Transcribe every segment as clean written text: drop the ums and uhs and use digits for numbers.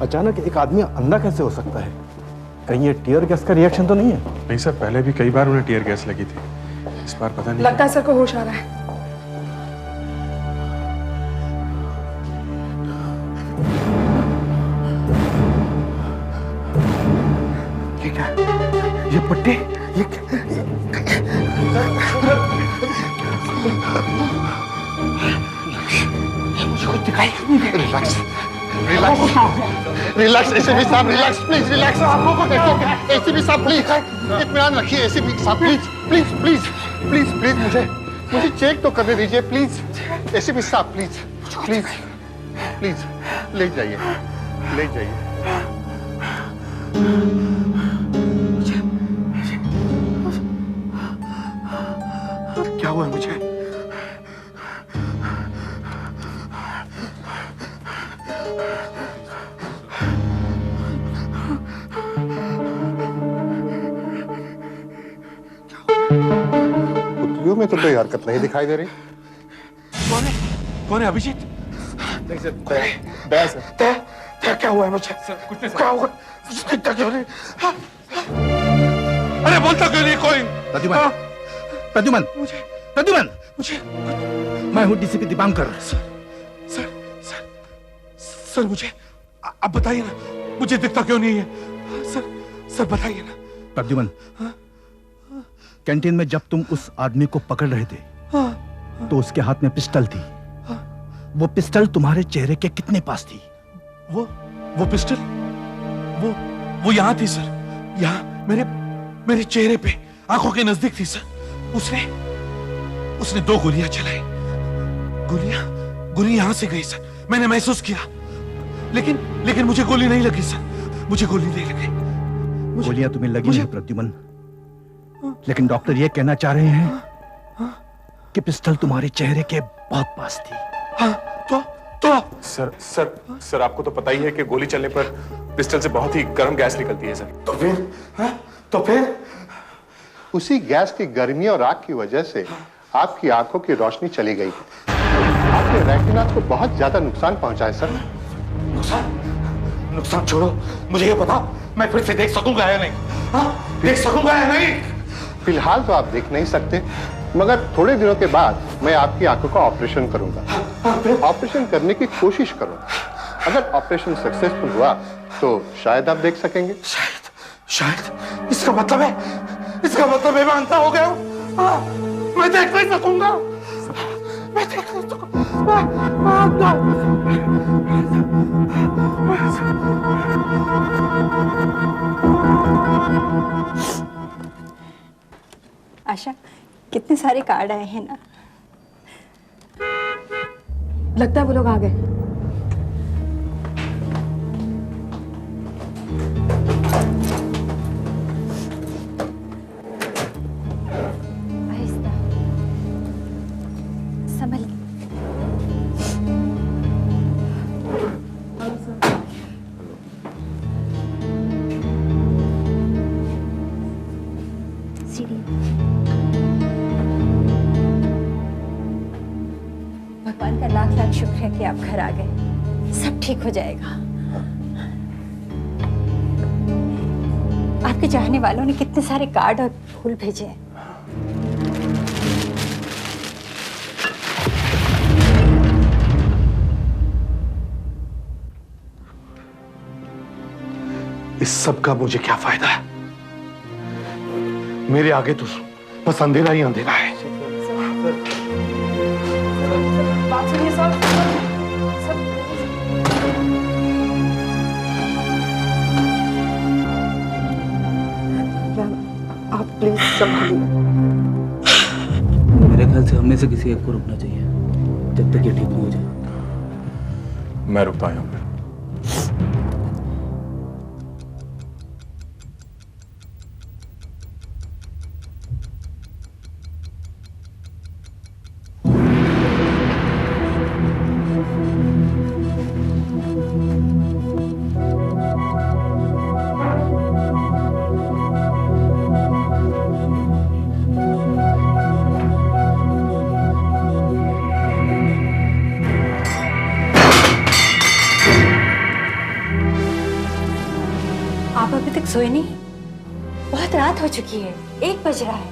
अचानक एक आदमी अंधा कैसे हो सकता है? कहीं ये टीयर गैस का रिएक्शन तो नहीं है? नहीं सर, पहले भी कई बार उन्हें टीयर गैस लगी थी, इस बार पता नहीं। लगता है सर को होश आ रहा है। ये क्या? ये पट्टी? ये मुझे कुछ दिखाई नहीं दे। Relax, relax, relax. एसीपी साहब रिलैक्स, प्लीज रिलैक्स। आपको को देखो। एसीपी साहब प्लीज इत्मीनान रखिए। एसीपी साहब please please please please please मुझे चेक तो करने दीजिए प्लीज। एसीपी साहब प्लीज प्लीज प्लीज ले जाइए, ले जाइए। क्या हुआ मुझे? पुतलियों में तो कोई हरकत नहीं दिखाई दे रही। कौन है? कौन है? अभिजीत? नहीं सर, दया सर। क्या हुआ है मुझे? सर कुछ नहीं। क्या हुआ? दिखता क्यों नहीं? अरे बोलता क्यों नहीं कोई? प्रद्युमन, प्रद्युमन, प्रद्युमन, मैं हूँ डीसीपी दीपांकर। सर मुझे अब बताइए ना, मुझे दिखता क्यों नहीं है? सर बताइए ना। प्रद्युमन, कैंटीन में जब तुम उस आदमी को पकड़ रहे थे तो उसके हाथ में पिस्टल थी। वो पिस्टल तुम्हारे चेहरे के कितने पास थी? वो पिस्टल वो यहाँ थी सर, यहाँ मेरे चेहरे पे, आंखों के नजदीक थी सर। उसने 2 गोलियां चलाई। गोली यहां से गई सर, मैंने महसूस किया, लेकिन मुझे गोली नहीं लगी सर, मुझे गोली नहीं लगी। गोलियां तुम्हें लगी नहीं प्रद्युमन, लेकिन डॉक्टर ये कहना चाह रहे हैं कि पिस्टल तुम्हारे चेहरे के बहुत पास थी। हाँ, तो सर आपको तो पता ही है कि गोली चलने पर पिस्टल से बहुत ही गर्म गैस निकलती है सर। तो फिर उसी गैस की गर्मी और आग की वजह से आपकी आंखों की रोशनी चली गई। आपके रेटिना को बहुत ज्यादा नुकसान पहुंचा है सर। नुकसान छोड़ो, मुझे ये बताओ मैं फिर से देख सकूंगा या नहीं? देख सकूंगा या नहीं? फिलहाल तो आप देख नहीं सकते, मगर थोड़े दिनों के बाद मैं आपकी आंखों का ऑपरेशन करूंगा। ऑपरेशन करने की कोशिश करूंगा। अगर ऑपरेशन सक्सेसफुल हुआ तो शायद आप देख सकेंगे। शायद इसका मतलब है मैं अंधा हो गया हूं। मैं देख नहीं सकूंगा। मैं देख नहीं सकूंगा। आशा, कितने सारे कार्ड आए हैं ना। लगता है वो लोग आ गए। आहिस्ता, संभल। भगवान का लाख लाख शुक्र है कि आप घर आ गए। सब ठीक हो जाएगा। आपके चाहने वालों ने कितने सारे कार्ड और फूल भेजे हैं। इस सब का मुझे क्या फायदा है? मेरे आगे तो बस अंधेरा ही अंधेरा है। बात सुनिए सर। आप प्लीज संभालिए। मेरे ख्याल से हमें से किसी एक को रुकना चाहिए जब तक ये ठीक न हो जाए। मैं रुकता हूं। सोई नहीं? बहुत रात हो चुकी है, 1 बज रहा है।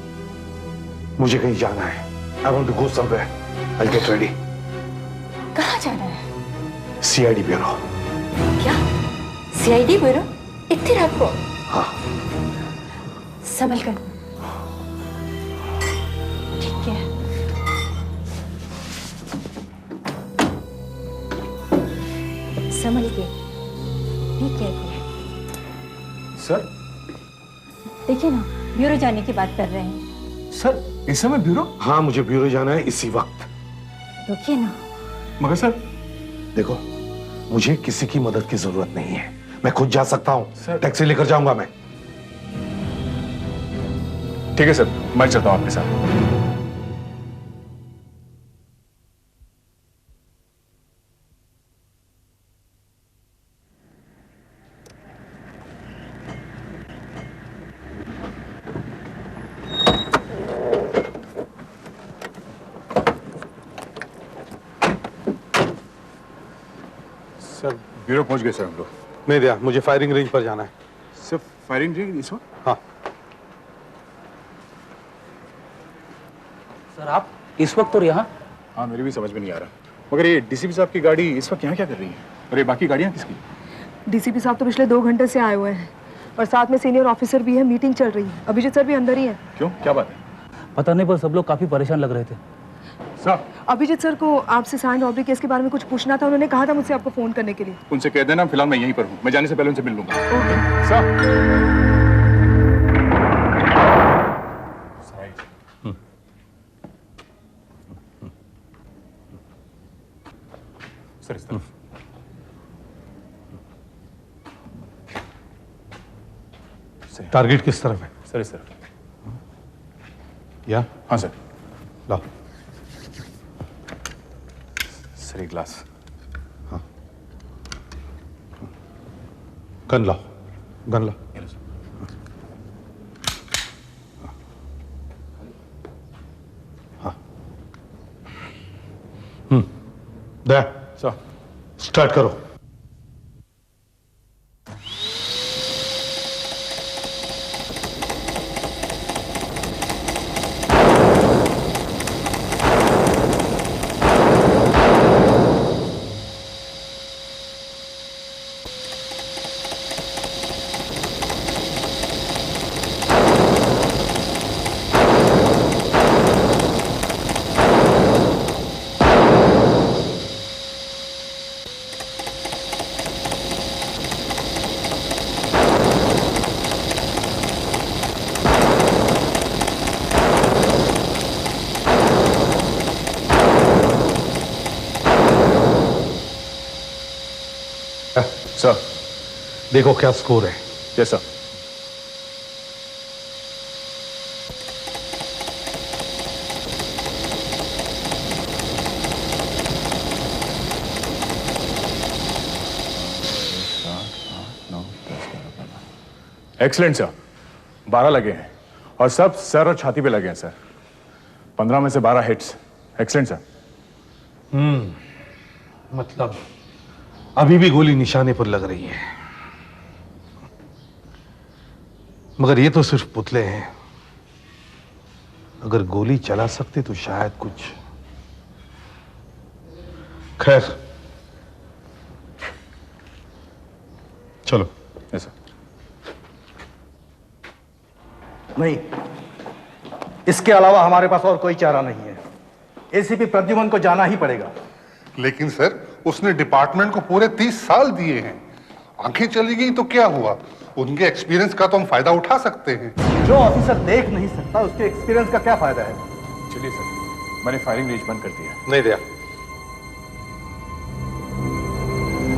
मुझे कहीं जाना है। I want to go somewhere. I'll get ready. कहाँ जाना है? CID bureau. क्या? CID bureau? इतनी रात को? हाँ। संभल कर। ठीक है। संभल के। Be careful। सर, देखिए ना, ब्यूरो जाने की बात कर रहे हैं। सर इस समय ब्यूरो? हाँ, मुझे ब्यूरो जाना है इसी वक्त। रुकिए ना। मगर सर। देखो, मुझे किसी की मदद की जरूरत नहीं है। मैं खुद जा सकता हूँ। सर। टैक्सी लेकर जाऊंगा मैं। ठीक है सर, मैं चलता हूँ आपके साथ। सर ब्यूरो पहुंच गए सर हम लोग। नहीं दिया, मुझे फायरिंग रेंज पर जाना है। सिर्फ फायरिंग रेंज इस वक्त? हाँ। सर आप इस वक्त और यहाँ? हाँ, मेरी भी समझ में नहीं आ रहा। मगर ये डीसीपी साहब की गाड़ी इस वक्त यहाँ क्या कर रही है? और ये बाकी गाड़ियाँ किसकी? डीसीपी साहब तो पिछले 2 घंटे से आए हुए हैं और साथ में सीनियर ऑफिसर भी है, मीटिंग चल रही है। अभिजीत सर भी अंदर ही है। क्यों, क्या बात है? पता नहीं, पर सब लोग काफी परेशान लग रहे थे। सर, अभिजीत सर को आपसे साइन रॉबरी केस के बारे में कुछ पूछना था। उन्होंने कहा था मुझसे आपको फोन करने के लिए। उनसे कह देना फिलहाल मैं यहीं पर हूँ। मैं जाने से पहले उनसे मिल लूंगा। सर। सर इस तरफ। टारगेट किस तरफ है? सर इस तरफ। या? हाँ सर। लाओ। सर एक ग्लास। हाँ। गन लाओ, गन लाओ। हाँ। दया, सर स्टार्ट करो। सर। देखो क्या स्कोर है। Yes sir. Excellent sir. 12 लगे हैं और सब सर और छाती पे लगे हैं सर। 15 में से 12 हिट्स। Excellent sir. मतलब अभी भी गोली निशाने पर लग रही है, मगर ये तो सिर्फ पुतले हैं। अगर गोली चला सकते तो शायद कुछ। खैर, चलो। Yes sir. नहीं, इसके अलावा हमारे पास और कोई चारा नहीं है। एसीपी प्रद्युमन को जाना ही पड़ेगा। लेकिन सर, उसने डिपार्टमेंट को पूरे 30 साल दिए हैं। आंखें चली गई तो क्या हुआ? उनके एक्सपीरियंस का तो हम फायदा उठा सकते हैं। जो ऑफिसर देख नहीं सकता उसके एक्सपीरियंस का क्या फायदा है? चलिए सर, मैंने फायरिंग रेंज बंद कर दिया। नहीं दिया।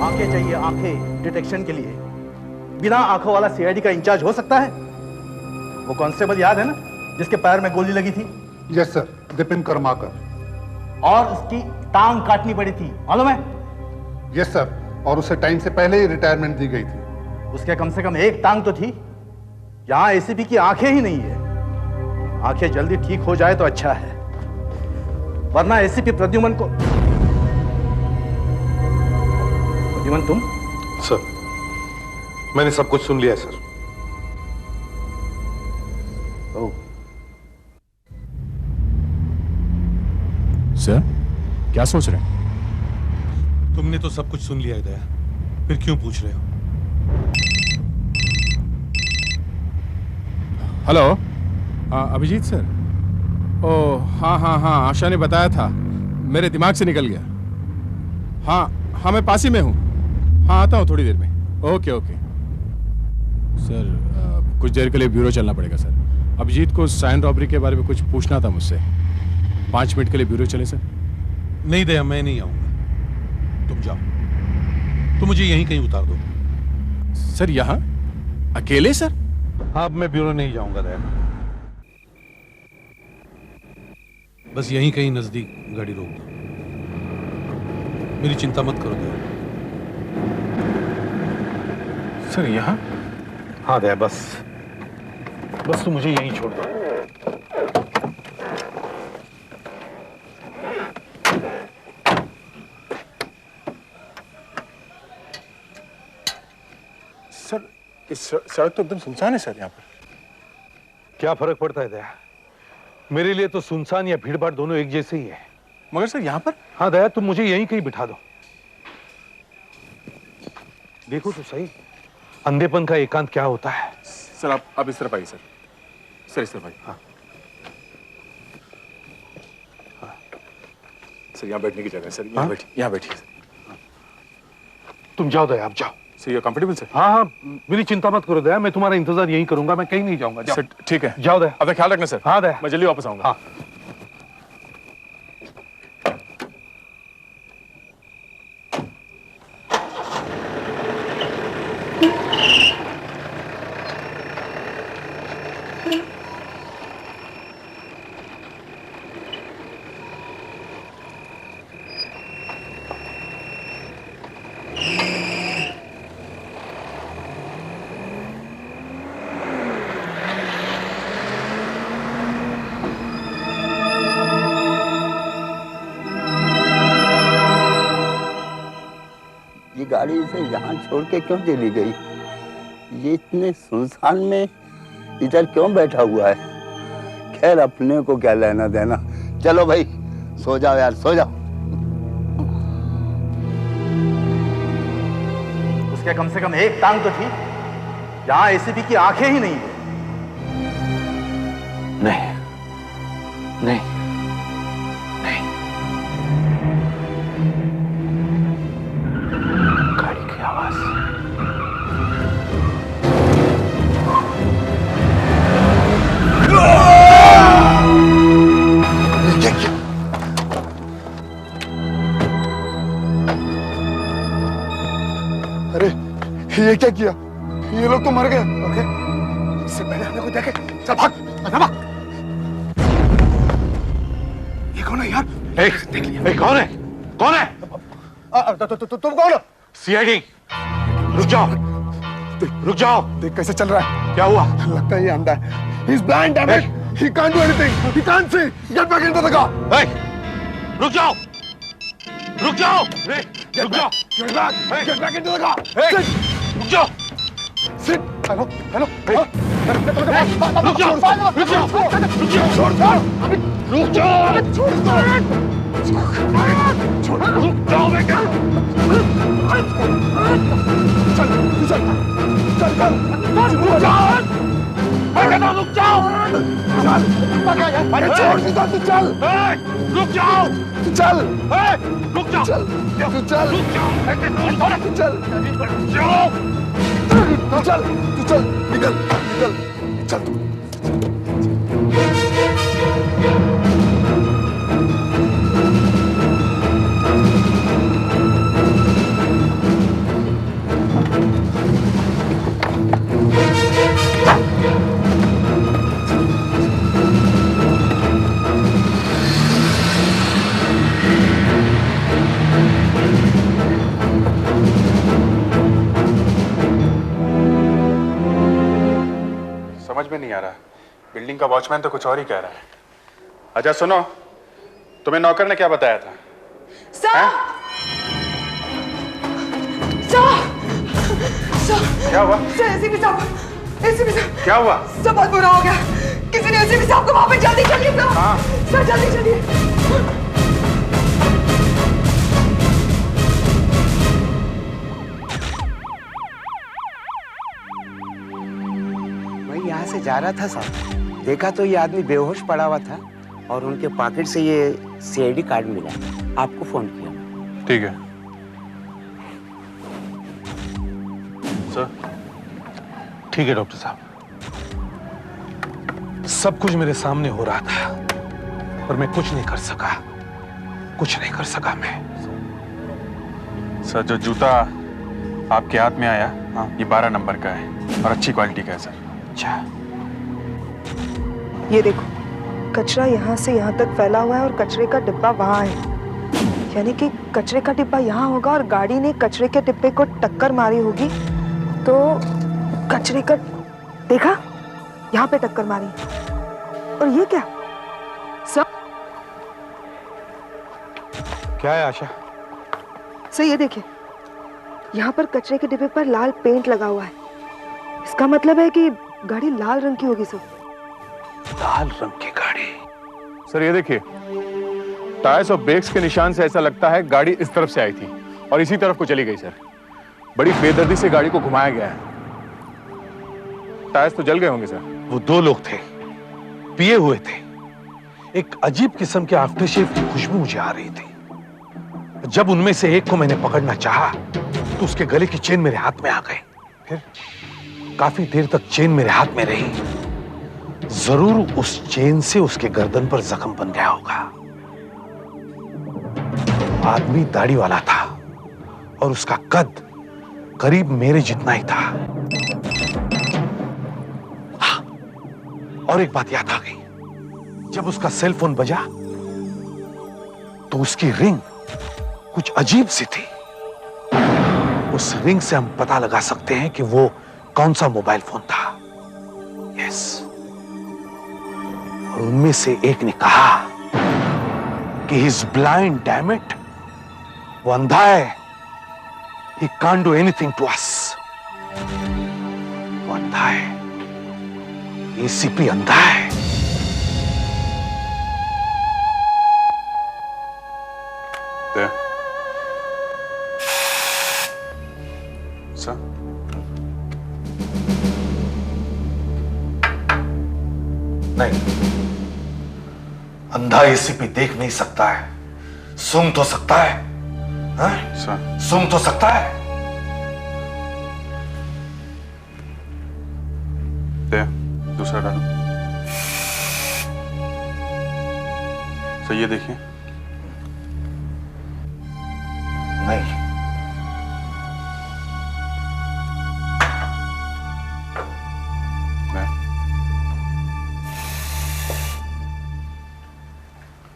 आंखें चाहिए, आंखें डिटेक्शन के लिए। बिना आंखों वाला सीआईडी का इंचार्ज हो सकता है? वो कांस्टेबल याद है ना, जिसके पैर में गोली लगी थी? Yes sir, Dipin Karmakar. और उसकी टांग काटनी पड़ी थी, मालूम है? यस सर, और उसे टाइम से पहले ही रिटायरमेंट दी गई थी। उसके कम से कम एक टांग तो थी। यहां एसीपी की आंखें ही नहीं है। आंखें जल्दी ठीक हो जाए तो अच्छा है, वरना एसीपी प्रद्युमन को। प्रद्युमन तुम? सर, मैंने सब कुछ सुन लिया है सर। सर, क्या सोच रहे हैं? तुमने तो सब कुछ सुन लिया है दया, फिर क्यों पूछ रहे हो? Hello, Abhijit sir. ओह हाँ हाँ हाँ, आशा ने बताया था, मेरे दिमाग से निकल गया। हाँ हाँ, मैं पास ही में हूँ। हाँ, आता हूँ थोड़ी देर में। ओके ओके सर, कुछ देर के लिए ब्यूरो चलना पड़ेगा सर। अभिजीत को साइन रॉबरी के बारे में कुछ पूछना था मुझसे। 5 मिनट के लिए ब्यूरो चले सर? नहीं दया, मैं नहीं आऊंगा, तुम जाओ। तुम मुझे यहीं कहीं उतार दो। सर यहाँ अकेले सर? हाँ, अब मैं ब्यूरो नहीं जाऊंगा दया, बस यहीं कहीं नजदीक गाड़ी रोक दो। मेरी चिंता मत करो दया। सर यहाँ? हाँ दया, बस तुम मुझे यहीं छोड़ दो। सर, इस सड़क तो एकदम सुनसान है सर यहाँ पर। क्या फर्क पड़ता है दया? मेरे लिए तो सुनसान या भीड़भाड़ दोनों एक जैसे ही है। मगर सर यहाँ पर? हाँ दया, तुम मुझे यहीं कहीं बिठा दो। देखो तो सही, अंधेपन का एकांत क्या होता है। सर आप इस तरफ आइए सर। सर इस तरफ आइए। हाँ सर, यहाँ बैठने की जगह है सर। यहाँ बैठिए सर। तुम जाओ दया, आप जाओ। Sir you comfortable sir? हाँ हाँ, मेरी चिंता मत करो दया, मैं तुम्हारा इंतजार यहीं करूंगा, मैं कहीं नहीं जाऊंगा। जाओ। सर ठीक है, जाओ दया। अपना ख्याल रखना सर। हाँ दया, मैं जल्दी वापस आऊंगा। हाँ। गाड़ी इसे यहाँ छोड़ के क्यों चली गई? ये इतने सुनसान में इधर क्यों बैठा हुआ है? खैर, अपने को क्या लेना देना। चलो भाई, सो जाओ यार, सो जाओ। उसके कम से कम एक टांग तो थी, यहाँ एसीपी की आंखें ही नहीं है। नहीं नहीं नहीं, गाड़ी की आवाज। अरे ये क्या किया? ये लोग तो मर गए। ओके, इससे पहले हमें कोई देखे। चल भाग, भाग। ये कौन है यार? देख लिया। कौन है? कौन है? तुम कौन हो? सीआईडी। रुक जाओ, रुक जाओ। देख कैसे चल रहा है। क्या हुआ? लगता है ये अंधा है। He's blind, damn it. He can't do anything. He can't see. Get back into the car. Hey, रुक जाओ, रुक जाओ, रुक जाओ। Get back. Get back into the car. Hey, रुक जाओ। Sit. Hello. रुक जाओ, रुक जाओ, रुक जाओ, छोड़ दो। रुक जाओ, छोड़ दो। रुक जाओ बेटा। चल। रुक जाओ। रुक जाओ। अरे छोड़ दो, तू चल। रुक जाओ, चल। रुक जाओ, चल। तू चल। रुक जाओ, तू चल। जाओ। तू चल। निकल। चल तू। समझ में नहीं आ रहा, बिल्डिंग का वॉचमैन तो कुछ और ही कह रहा है। अच्छा सुनो, तुम्हें नौकर ने क्या बताया था? क्या हुआ? एसीपी साहब, क्या हुआ? सब बहुत बुरा हो गया। किसी ने एसीपी साहब को वहां पे जल्दी चलिए सर। हाँ सर, जल्दी चलिए। जा रहा था साहब, देखा तो ये आदमी बेहोश पड़ा हुआ था और उनके पॉकेट से ये सीआईडी कार्ड मिला। आपको फोन किया। ठीक है सर। ठीक है डॉक्टर साहब, सब कुछ मेरे सामने हो रहा था पर मैं कुछ नहीं कर सका, कुछ नहीं कर सका मैं। सर जो जूता आपके हाथ में आया, हाँ, ये 12 नंबर का है और अच्छी क्वालिटी का है सर। अच्छा, ये देखो, कचरा यहाँ से यहाँ तक फैला हुआ है और कचरे का डिब्बा वहाँ है। यानी कि कचरे का डिब्बा यहाँ होगा और गाड़ी ने कचरे के डिब्बे को टक्कर मारी होगी, तो कचरे का, देखा, यहाँ पे टक्कर मारी। और ये क्या सब? क्या है आशा? सर ये देखिए, यहाँ पर कचरे के डिब्बे पर लाल पेंट लगा हुआ है। इसका मतलब है कि गाड़ी लाल रंग की होगी सर। लाल रंग की गाड़ी? सर ये देखिए, टायर्स और ब्रेक्स के निशान से ऐसा लगता है गाड़ी इस तरफ से आई थी और इसी तरफ को चली गई सर। बड़ी बेदर्दी से गाड़ी को घुमाया गया है। टायर्स तो जल गए होंगे सर। वो दो लोग थे, पिए हुए थे। एक अजीब किस्म के आफ्टर शेव की खुशबू मुझे आ रही थी। जब उनमें से एक को मैंने पकड़ना चाहा तो उसके गले की चेन मेरे हाथ में आ गई। फिर काफी देर तक चेन मेरे हाथ में रही। जरूर उस चेन से उसके गर्दन पर जख्म बन गया होगा। आदमी दाढ़ी वाला था और उसका कद करीब मेरे जितना ही था। हाँ, और एक बात याद आ गई, जब उसका सेल फोन बजा तो उसकी रिंग कुछ अजीब सी थी। उस रिंग से हम पता लगा सकते हैं कि वो कौन सा मोबाइल फोन था। यस, और उनमें से एक ने कहा कि he is blind, damn it, वो अंधा है, he can't do anything to us। वो अंधा है, एसीपी अंधा है। सर नहीं, अंधा एसीपी देख नहीं सकता है, सुन तो सकता है। हाँ? सर सुन तो सकता है। दे, दूसरा डालो। सर ये देखिए। नहीं,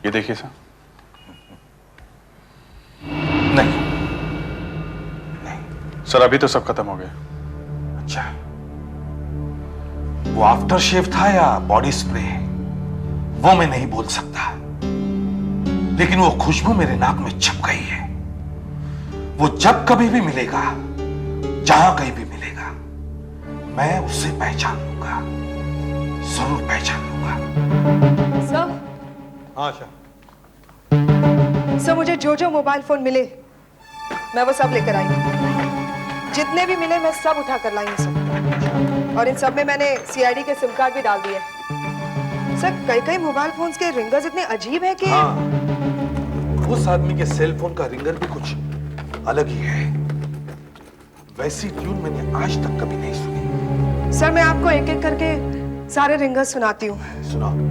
ये देखिए सर। नहीं, सर अभी तो सब खत्म हो गया। अच्छा, वो आफ्टर शेव था या बॉडी स्प्रे, वो मैं नहीं बोल सकता, लेकिन वो खुशबू मेरे नाक में छप गई है। वो जब कभी भी मिलेगा, जहां कहीं भी मिलेगा, मैं उसे पहचान लूंगा, जरूर पहचान लूंगा। सर, आशा, सर मुझे जो जो मोबाइल फोन मिले मैं वो सब लेकर आई हूँ। जितने भी मिले मैं सब उठा कर लाई हूँ सर। और इन सब में मैंने सीआईडी के सिम कार्ड भी डाल दिए। सर कई कई मोबाइल फोन्स के रिंगर्स इतने अजीब हैं कि हाँ, उस आदमी के सेल फोन का रिंगर भी कुछ अलग ही है। वैसी ट्यून मैंने आज तक कभी नहीं सुनी। सर मैं आपको एक एक करके सारे रिंगर्स सुनाती हूँ। सुनाओ।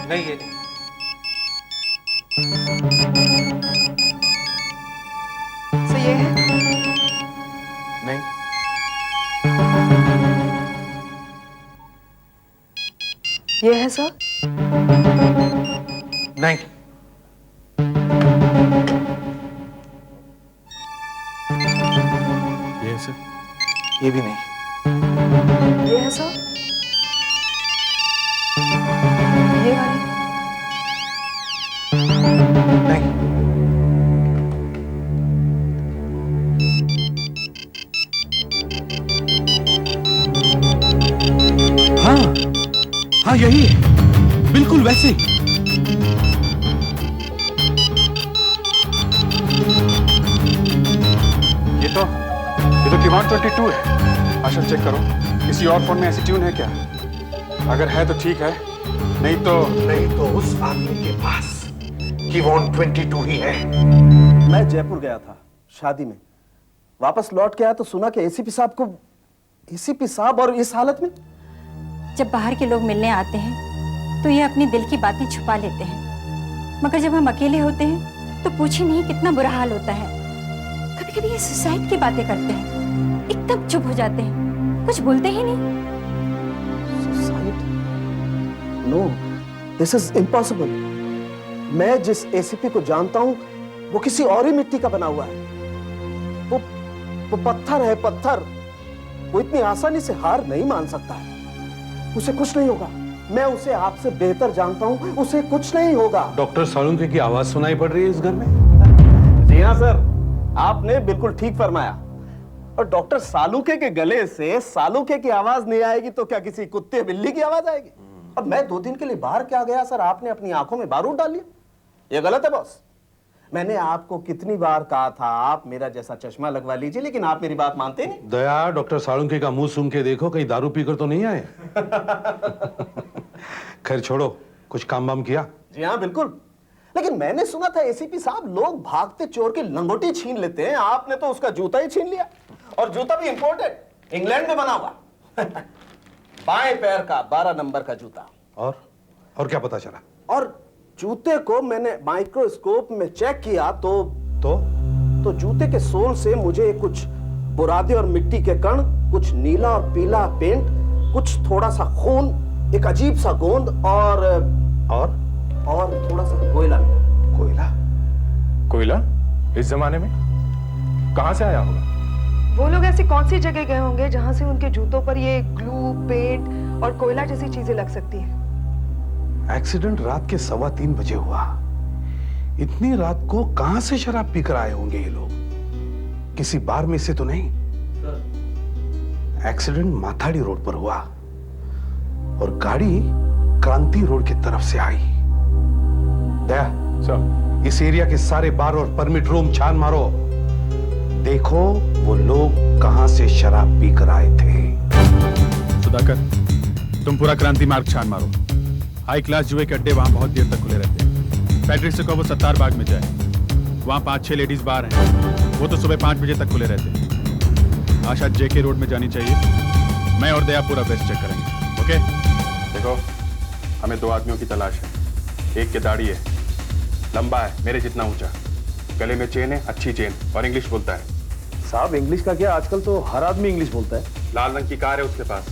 नहीं, ये नहीं। सर ये है? नहीं, ये है सर? नहीं, ये सर। ये भी नहीं। ये है सर? ये वाली? नहीं, हाँ हाँ, यही है, बिल्कुल वैसे ही। की 122 है। आशा चेक करो, किसी और फोन में ऐसी ट्यून है क्या? अगर है तो ठीक है, नहीं तो उस आदमी के पास की 122 ही है। मैं जयपुर गया था शादी में, वापस लौट के आया तो सुना कि एसीपी साहब और इस हालत में। जब बाहर के लोग मिलने आते हैं तो ये अपनी दिल की बातें छुपा लेते हैं, मगर जब हम अकेले होते हैं तो पूछे नहीं कितना बुरा हाल होता है। कभी कभी ये सुसाइड की बातें करते हैं, एकदम चुप हो जाते हैं, कुछ बोलते ही नहीं। Suicide? No, this is impossible. मैं जिस एसीपी को जानता हूं वो किसी और ही मिट्टी का बना हुआ है। वो पत्थर है, पत्थर। वो इतनी आसानी से हार नहीं मान सकता है। उसे कुछ नहीं होगा। मैं उसे आपसे बेहतर जानता हूं, उसे कुछ नहीं होगा। डॉक्टर सालुंके की आवाज सुनाई पड़ रही है इस घर में? जी हाँ सर, आपने बिल्कुल ठीक फरमाया। और डॉक्टर सालुके के गले से सालुके की आवाज नहीं आएगी तो क्या किसी कुत्ते बिल्ली की आवाज आएगी? अब मैं 2 दिन के लिए बाहर क्या गया सर, आपने अपनी आंखों में बारूद डाल लिया। ये गलत है बॉस। मैंने आपको कितनी बार कहा था आप मेरा जैसा चश्मा लगवा लीजिए, लेकिन आप मेरी बात मानते नहीं। दया, डॉक्टर सालुंके का मुंह सूंघ के देखो, कहीं दारू पीकर तो नहीं आए। खैर छोड़ो, कुछ काम वाम किया? जी हाँ बिल्कुल, लेकिन मैंने सुना था एसीपी साहब लोग भागते चोर की लंगोटी छीन लेते हैं। आपने तो उसका जूता ही छीन लिया, और जूता भी इंपोर्टेड, इंग्लैंड में बना हुआ। बाएं पैर का 12 नंबर का जूता। और क्या पता चला? और जूते को मैंने माइक्रोस्कोप में चेक किया तो जूते के सोल से मुझे कुछ बुरादे और मिट्टी के कण, कुछ नीला और पीला पेंट, कुछ थोड़ा सा खून, एक अजीब सा गोंद और थोड़ा सा कोयला मिला। कोयला? इस जमाने में कहां से आया होगा? वो लोग ऐसी कौन सी जगह गए होंगे जहां से उनके जूतों पर ये ग्लू, पेंट और कोयला जैसी चीजें लग सकती हैं? एक्सीडेंट रात के 3:15 बजे हुआ। इतनी रात को कहां से शराब पीकर आए होंगे ये लोग? किसी बार में से तो नहीं। एक्सीडेंट माथाड़ी रोड पर हुआ और गाड़ी क्रांति रोड की तरफ से आई। दया सर, इस एरिया के सारे बार और परमिट रूम छान मारो, देखो वो लोग कहां से शराब पीकर आए थे। सुधाकर, तुम पूरा क्रांति मार्ग छान मारो। हाई क्लास जुए के अड्डे वहां बहुत देर तक खुले रहते हैं। पैट्रिक से कहो वो सत्तार बाग में जाए, वहां 5-6 लेडीज बार हैं, वो तो सुबह 5 बजे तक खुले रहते हैं। आशा जेके रोड में जानी चाहिए। मैं और दया पूरा बेस्ट चेक करेंगे। ओके? देखो, हमें 2 आदमियों की तलाश है। एक की दाढ़ी है, लंबा है, मेरे जितना ऊंचा, गले में चेन है, अच्छी चेन, और इंग्लिश बोलता है। साहब इंग्लिश का क्या, आजकल तो हर आदमी इंग्लिश बोलता है। लाल रंग की कार है उसके पास।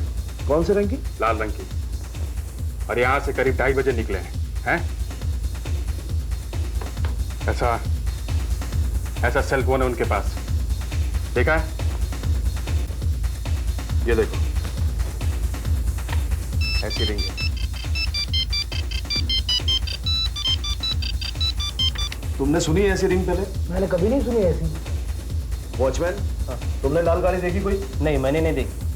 कौन से रंग की? लाल रंग की। और यहां से करीब 2:30 बजे निकले हैं। ऐसा सेल फोन है उनके पास, देखा है? ये देखो, ऐसी रिंग है। तुमने सुनी ऐसी रिंग पहले? मैंने कभी नहीं सुनी ऐसी। वॉचमैन, तुमने लाल गाड़ी देखी कोई? नहीं, मैंने नहीं देखी।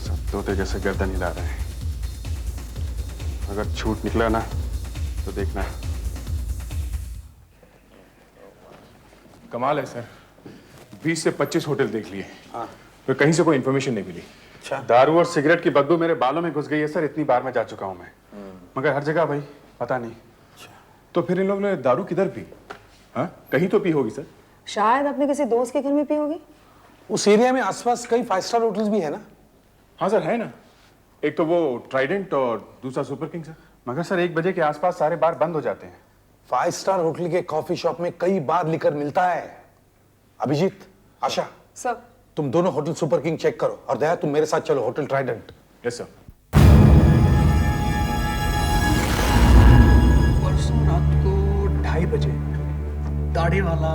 सब तोते जैसे गर्दन हिला रहे हैं। अगर छूट निकला ना तो देखना। कमाल है सर, 20 से 25 होटल देख लिए, तो कहीं से कोई इंफॉर्मेशन नहीं मिली। दारू और सिगरेट की बदबू मेरे बालों में घुस गई है सर। इतनी बार मैं जा चुका हूं मैं, मगर हर जगह भाई पता नहीं। तो फिर इन लोगों ने दारू किधर पी? हाँ, कहीं तो पी होगी सर। शायद अपने किसी दोस्त के घर में पी होगी। उस एरिया में आसपास कई 5 स्टार होटल्स भी है ना? हाँ सर, है ना। एक तो वो ट्राइडेंट और दूसरा सुपर किंग सर। मगर सर 1 बजे के आसपास सारे बार बंद हो जाते हैं। 5 स्टार होटल के कॉफी शॉप में कई बार लिकर मिलता है। अभिजीत, आशा, सर तुम दोनों होटल सुपर किंग चेक करो, और दया तुम मेरे साथ चलो होटल ट्राइडेंट। Yes sir. परसों रात को 2:30 बजे दाढ़ी वाला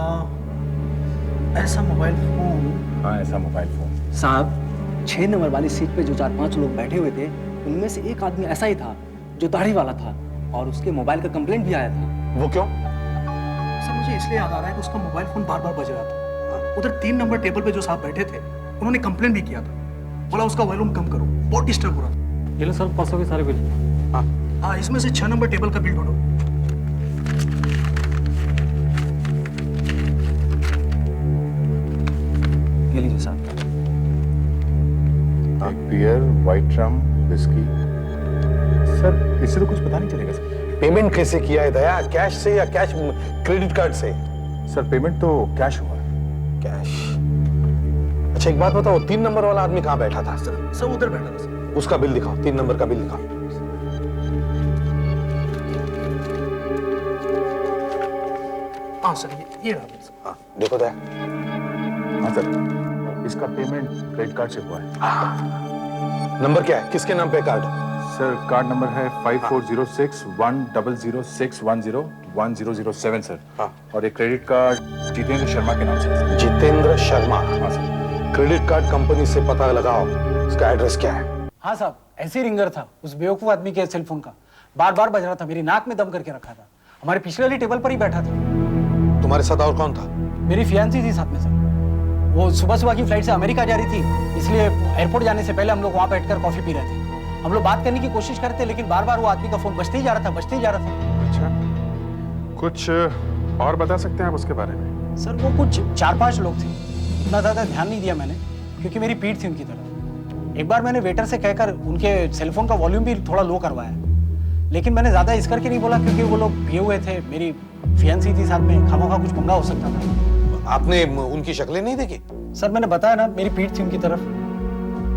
ऐसा मोबाइल फोन। हाँ, ऐसा मोबाइल फोन साहब 6 नंबर वाली सीट पे जो 4-5 लोग बैठे हुए थे, उनमें से एक आदमी ऐसा ही था जो दाढ़ी वाला था, और उसके मोबाइल का कंप्लेंट भी आया था। वो क्यों? सर मुझे इसलिए याद आ रहा है कि उसका मोबाइल फोन बार बार बज रहा था। उधर 3 नंबर टेबल पे जो साहब बैठे थे, उन्होंने कंप्लेंट भी किया था, बोला उसका वॉल्यूम कम करो, बहुत डिस्टर्ब हो रहा था। ये लो सर, 500 के सारे बिल। हाँ, इसमें से 6 नंबर टेबल का बिल ढूंढो। ये लीजिए साहब। एक बियर, व्हाइट रम, विस्की। सर इससे तो कुछ पता नहीं चलेगा सर। पेमेंट कैसे किया है दया? कैश से या कैश क्रेडिट कार्ड से? सर पेमेंट तो कैश हुआ है। कैश। अच्छा एक बात बताओ, 3 नंबर वाला आदमी कहाँ बैठा था? सर उधर बैठा था सर। उसका बिल दिखाओ, 3 नंबर का बिल दिखाओ। हाँ सर ये रहा बिल सर। हाँ देखो दया। हाँ सर, इसका पेमेंट क्रेडिट कार्ड से हुआ है। नंबर क्या है? किसके नाम पे कार्ड? सर कार्ड नंबर है 54061001010007 सर। हाँ। और ये क्रेडिट कार्ड जितेंद्र शर्मा के नाम से है सर। जितेंद्र शर्मा। हाँ सर। क्रेडिट कार्ड कंपनी से पता लगाओ, इसका एड्रेस क्या है? हाँ साहब, ऐसे रिंगर था उस बेवकूफ आदमी के सेल फोन का, बार बार बज रहा था, मेरी नाक में दम करके रखा था। हमारे पिछले वाली टेबल पर ही बैठा था। तुम्हारे साथ और कौन था? मेरी फियांसी थी साथ में सर। वो सुबह सुबह की फ्लाइट से अमेरिका जा रही थी, इसलिए एयरपोर्ट जाने से पहले हम लोग वहां बैठकर कॉफी पी रहे थे। हम लोग बात करने की कोशिश करते, लेकिन बार बार वो आदमी का फोन बजते ही जा रहा था, बजते ही जा रहा था। अच्छा, कुछ और बता सकते हैं आप उसके बारे में? सर वो कुछ 4-5 लोग थे, इतना ज्यादा ध्यान नहीं दिया मैंने क्योंकि मेरी पीठ थी उनकी तरफ। एक बार मैंने वेटर से कहकर उनके सेलफोन का वॉल्यूम भी थोड़ा लो करवाया, लेकिन मैंने ज्यादा इस करके नहीं बोला क्योंकि वो लोग पिए हुए थे, मेरी फियांसी थी साथ में, खामोखा कुछ पंगा हो सकता था। आपने उनकी शक्लें नहीं देखी? सर मैंने बताया ना, मेरी पीठ थी उनकी तरफ।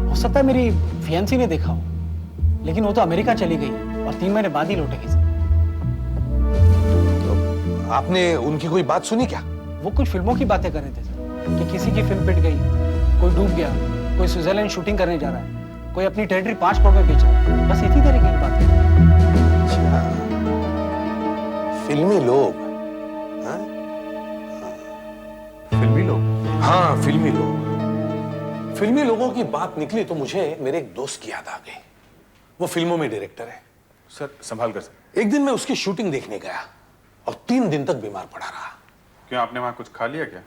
हो सकता है मेरी फियांसी ने देखा हो, लेकिन वो तो अमेरिका चली गई और 3 महीने बाद ही लौटेगी सर। तो आपने उनकी कोई बात सुनी क्या? वो कुछ फिल्मों की बातें कर रहे थे सर, कि किसी की फिल्म पिट गई, कोई डूब गया, कोई स्विट्जरलैंड शूटिंग करने जा रहा है, कोई अपनी टेरिटरी 5 करोड़ में बेच रहा है, बस इसी तरह की बात है। अच्छा, फिल्मी लोग। हाँ? फिल्मी लोग? हाँ फिल्मी लोग। फिल्मी लोगों की बात निकली तो मुझे मेरे एक दोस्त की याद आ गई। वो फिल्मों में डायरेक्टर है। सर संभाल कर सर। एक दिन मैं उसकी शूटिंग देखने गया और 3 दिन तक बीमार पड़ा रहा। क्यों, आपने वहां कुछ खा लिया क्या?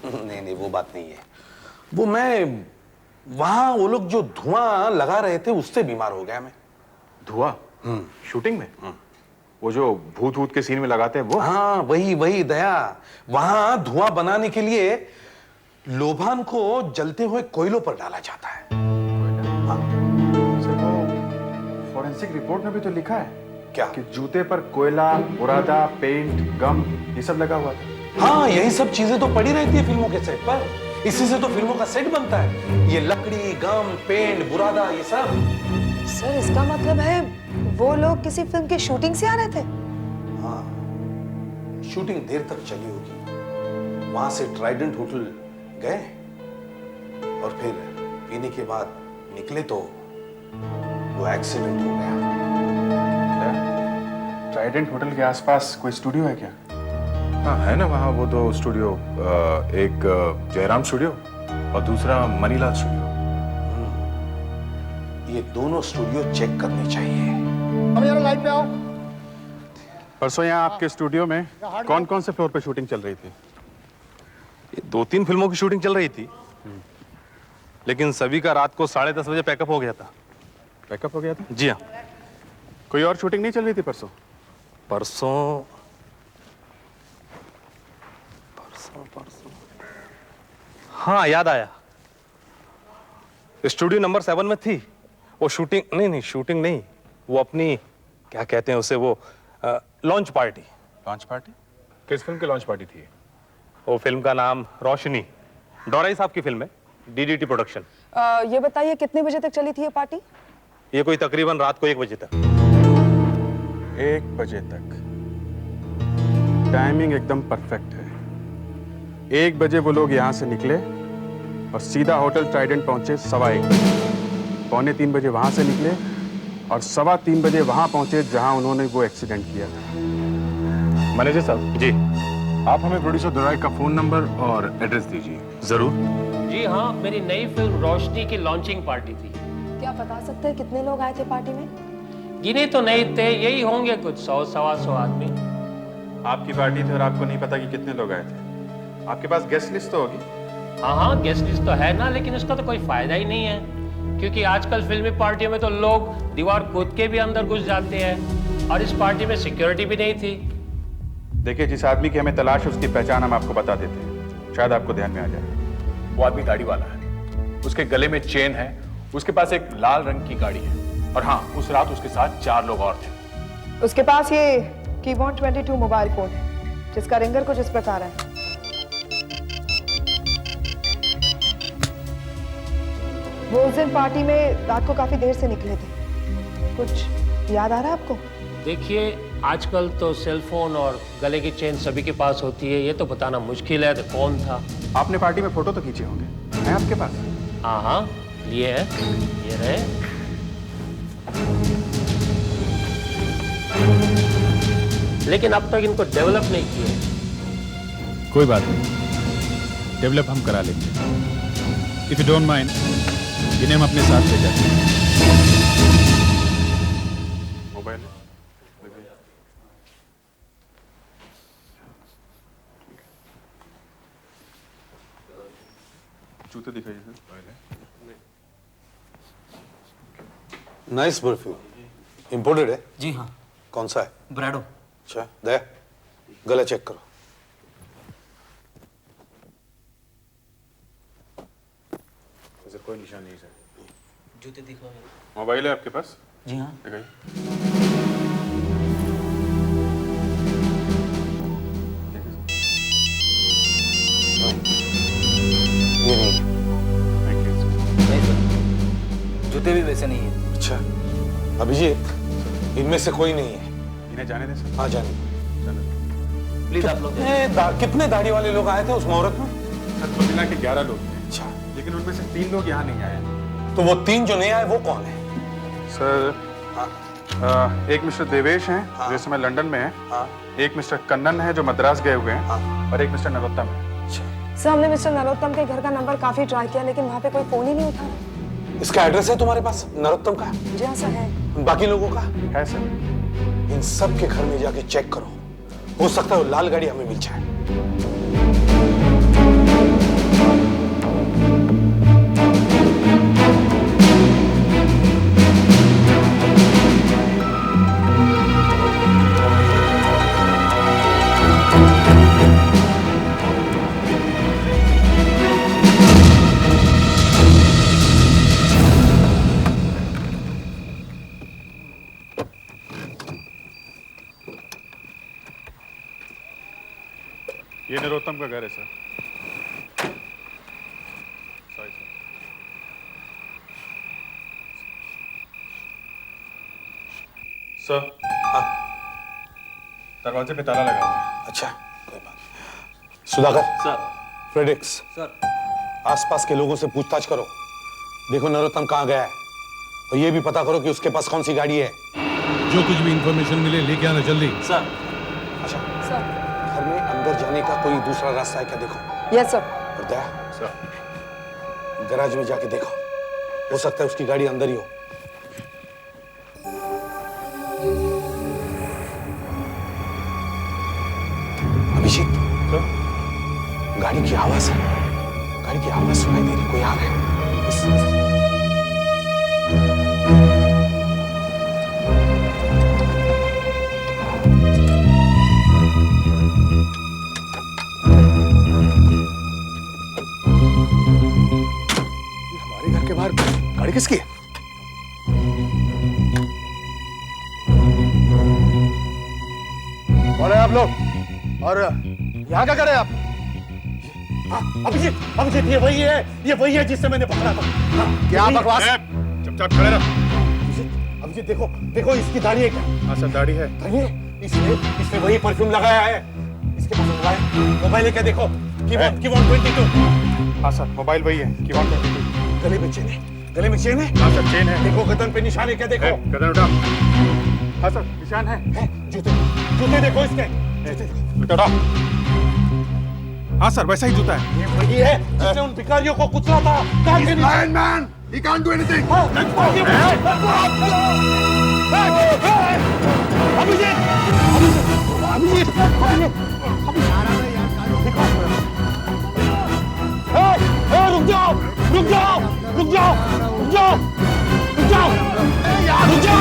नहीं वो बात नहीं है। वो मैं वहां वो लोग जो धुआं लगा रहे थे उससे बीमार हो गया मैं। धुआं? शूटिंग में? वो जो भूत भूत के सीन में लगाते हैं वो? हाँ वही दया। वहां धुआं बनाने के लिए लोबान को जलते हुए कोयलों पर डाला जाता है। सर वो फॉरेंसिक रिपोर्ट में भी तो लिखा है क्या? कि जूते पर कोयला, बुरादा, पेंट, गम ये सब लगा हुआ था। हाँ यही सब चीजें तो पड़ी रहती है फिल्मों के सेट पर, इसी से तो फिल्मों का सेट बनता है। ये लकड़ी, गम, पेंट, बुरादा ये सब। सर इसका मतलब है वो लोग किसी फिल्म की शूटिंग से आ रहे थे? हाँ शूटिंग देर तक चली होगी। वहां से ट्राइडेंट होटल गए और फिर पीने के बाद निकले तो वो एक्सीडेंट हो गया। ट्राइडेंट होटल के आसपास कोई स्टूडियो है क्या? हाँ है ना वहाँ वो 2 स्टूडियो, एक जयराम स्टूडियो और दूसरा मनीलाल स्टूडियो। ये दोनों स्टूडियो चेक करने चाहिए। अब यार लाइट पे आओ। परसों यहाँ आपके स्टूडियो में कौन कौन से फ्लोर पे शूटिंग चल रही थी? ये 2-3 फिल्मों की शूटिंग चल रही थी, लेकिन सभी का रात को 10:30 बजे पैकअप हो गया था। पैकअप हो गया था? जी हाँ। कोई और शूटिंग नहीं चल रही थी परसों? परसों हाँ याद आया, स्टूडियो नंबर 7 में थी वो शूटिंग। नहीं शूटिंग नहीं, वो अपनी क्या कहते हैं उसे, वो लॉन्च पार्टी। Launch party? किस फिल्म की लॉन्च पार्टी थी? वो फिल्म का नाम रोशनी, डोराई साहब की फिल्म है, डीडीटी प्रोडक्शन। ये बताइए कितने बजे तक चली थी ये पार्टी? ये कोई तकरीबन रात को 1 बजे तक। 1 बजे तक? टाइमिंग एकदम परफेक्ट है। 1 बजे वो लोग यहाँ से निकले और सीधा होटल ट्राइडेंट पहुंचे 2:15 बजे। 2:45 बजे वहां से निकले और 3:15 बजे वहां पहुंचे जहां उन्होंने वो एक्सीडेंट किया था। मैनेजर साहब जी, आप हमें प्रोड्यूसर दुराई का फोन नंबर और एड्रेस दीजिए। जरूर। जी हाँ, मेरी नई फिल्म रोशनी की लॉन्चिंग पार्टी थी। क्या बता सकते हैं कितने लोग आए थे पार्टी में? गिने तो नहीं थे, यही होंगे कुछ 100-125 आदमी। आपकी पार्टी थी और आपको नहीं पता कि कितने लोग आए थे? आपके पास गेस्ट लिस्ट तो होगी? हाँ गेस्ट लिस्ट तो है ना, लेकिन उसका तो कोई फायदा ही नहीं है, क्योंकि आजकल फिल्मी पार्टियों में तो लोग दीवार कूद के भी अंदर घुस जाते हैं और इस पार्टी में सिक्योरिटी भी नहीं थी। देखिए, जिस आदमी की हमें तलाश है उसकी पहचान हम आपको बता देते हैं, शायद आपको ध्यान में आ जाए। वो आदमी दाढ़ी वाला है, उसके गले में चेन है, उसके पास एक लाल रंग की गाड़ी है, और हाँ, उस रात उसके साथ 4 लोग और थे। उसके पास ये कीबोर्ड 22 मोबाइल फोन है, जिसका रिंगर कुछ इस प्रकार है। वो उस दिन पार्टी में रात को काफी देर से निकले थे। कुछ याद आ रहा है आपको? देखिए, आजकल तो सेल फोन और गले की चेन सभी के पास होती है, ये तो बताना मुश्किल है तो कौन था। आपने पार्टी में फोटो तो खींचे होंगे, है आपके पास? हाँ हाँ, ये है, ये रहे। लेकिन अब तक इनको डेवलप नहीं किए। कोई बात नहीं, डेवलप हम करा लेंगे। इफ यू डोंट माइंड, इन्हें हम अपने साथ ले जाते हैं। मोबाइल जूते दिखाइए सर। नाइस परफ्यूम, इंपोर्टेड है? जी हाँ। कौन सा है? ब्राडो। अच्छा, दे गला चेक करो। सर कोई निशान नहीं सर। जूते दिखाओ। मोबाइल है आपके पास? जी हाँ। दिखाइए। ये नहीं। जूते भी वैसे नहीं है। अच्छा, अभिजीत, इनमें से कोई नहीं है। इन्हें जाने दें सर। हाँ, जाने। प्लीज आप लोग। कितने दाढ़ी वाले लोग आए थे उस मुहूर्त में? सर कुल मिला के 11 लोग थे। अच्छा, लेकिन उनमें से 3 लोग यहाँ नहीं आए। तो वो 3 जो नहीं आए वो कौन है? सर हाँ। एक मिस्टर देवेश हैं, हाँ। जो इस समय लंदन में है। हाँ। एक मिस्टर कन्नन है, जो मद्रास गए हुए हैं। हाँ। और एक मिस्टर नरोत्तम है। अच्छा, सर, हमने मिस्टर नरोत्तम के घर का नंबर काफी ट्राई किया, लेकिन वहाँ पे कोई फोन ही नहीं उठा। इसका एड्रेस है तुम्हारे पास नरोत्तम का? जी हाँ सर, है। बाकी लोगों का है सर। इन सब के घर में जाके चेक करो, हो सकता है वो लाल गाड़ी हमें मिल जाए। ये नरोत्तम का घर है सर। Sorry sir. हाँ। दरवाजे पे ताला लगा हुआ है। अच्छा, कोई बात नहीं। सुधाकर सर। फ्रेडिक्स सर। आसपास के लोगों से पूछताछ करो, देखो नरोत्तम कहाँ गया है, और ये भी पता करो कि उसके पास कौन सी गाड़ी है। जो कुछ भी इंफॉर्मेशन मिले लेके आना जल्दी। सर। अच्छा, सर। घर में अंदर जाने का कोई दूसरा रास्ता है क्या? देखो। Yes sir. और दया सर, गैराज में जाके देखो, हो सकता है उसकी गाड़ी अंदर ही हो। अभिजीत सर, गाड़ी की आवाज है, गाड़ी की आवाज सुनाई दे रही, कोई आ रहा है। हमारे घर के बाहर गाड़ी किसकी है? कौन है आप लोग और यहाँ क्या कर रहे हैं आप? अभिजीत, अभिजीत, ये वही है जिससे मैंने पकड़ा था। क्या बकवास? चुपचाप खड़े रहो। अभिजीत देखो, देखो इसकी दाढ़ी है क्या? हाँ सर, दाढ़ी है। दाढ़ी है? इसने वही परफ्यूम लगाया है। इसके पास मोबाइल है क्या? देखो, कीबोर्ड 22। हाँ सर, मोबाइल वही है, कीबोर्ड 22। गले में चेन है, गले में चेन है। हाँ सर, चेन है। देखो गर्दन पे निशान है क्या? देखो गर्दन उठा। हाँ सर, निशान है। जूते, जूते देखो इसके, जूते देखो। उठा। हाँ सर, वैसा ही जूता है। ये वही है जिसने उन भिखारियों को कुचला था। Man, he can't do anything. Abhijit, Abhijit, रुक जाओ, रुक जाओ, रुक जाओ, रुक जाओ, रुक जाओ, रुक जाओ।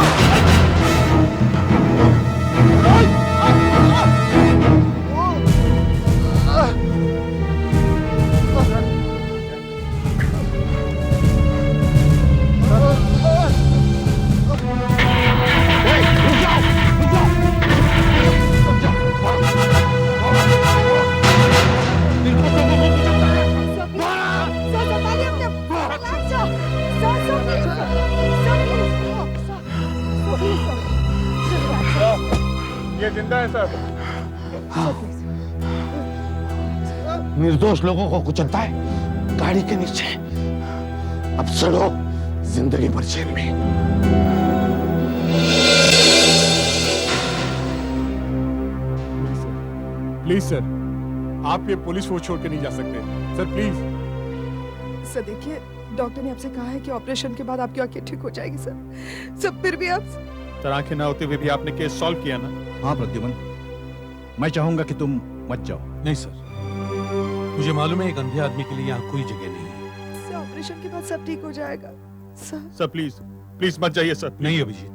ये जिंदा है सर। निर्दोष लोगों को कुचलता है गाड़ी के नीचे। अब सड़ो जिंदगी भर जेल में। प्लीज सर, आप ये पुलिस फोर्स छोड़ के नहीं जा सकते सर, प्लीज। सर देखिए, डॉक्टर ने आपसे कहा है कि ऑपरेशन के बाद आपकी आंखें ठीक हो जाएगी सर। सब फिर भी आप सर, आंखें ना होते हुए भी आपने केस सॉल्व किया ना। हाँ प्रद्युमन, मैं चाहूंगा कि तुम मत जाओ। नहीं सर, मुझे मालूम है एक अंधे आदमी के लिए यहाँ कोई जगह नहीं है। सर ऑपरेशन के बाद सब ठीक हो जाएगा सर। सर प्लीज, प्लीज मत जाइए सर। नहीं Abhijit,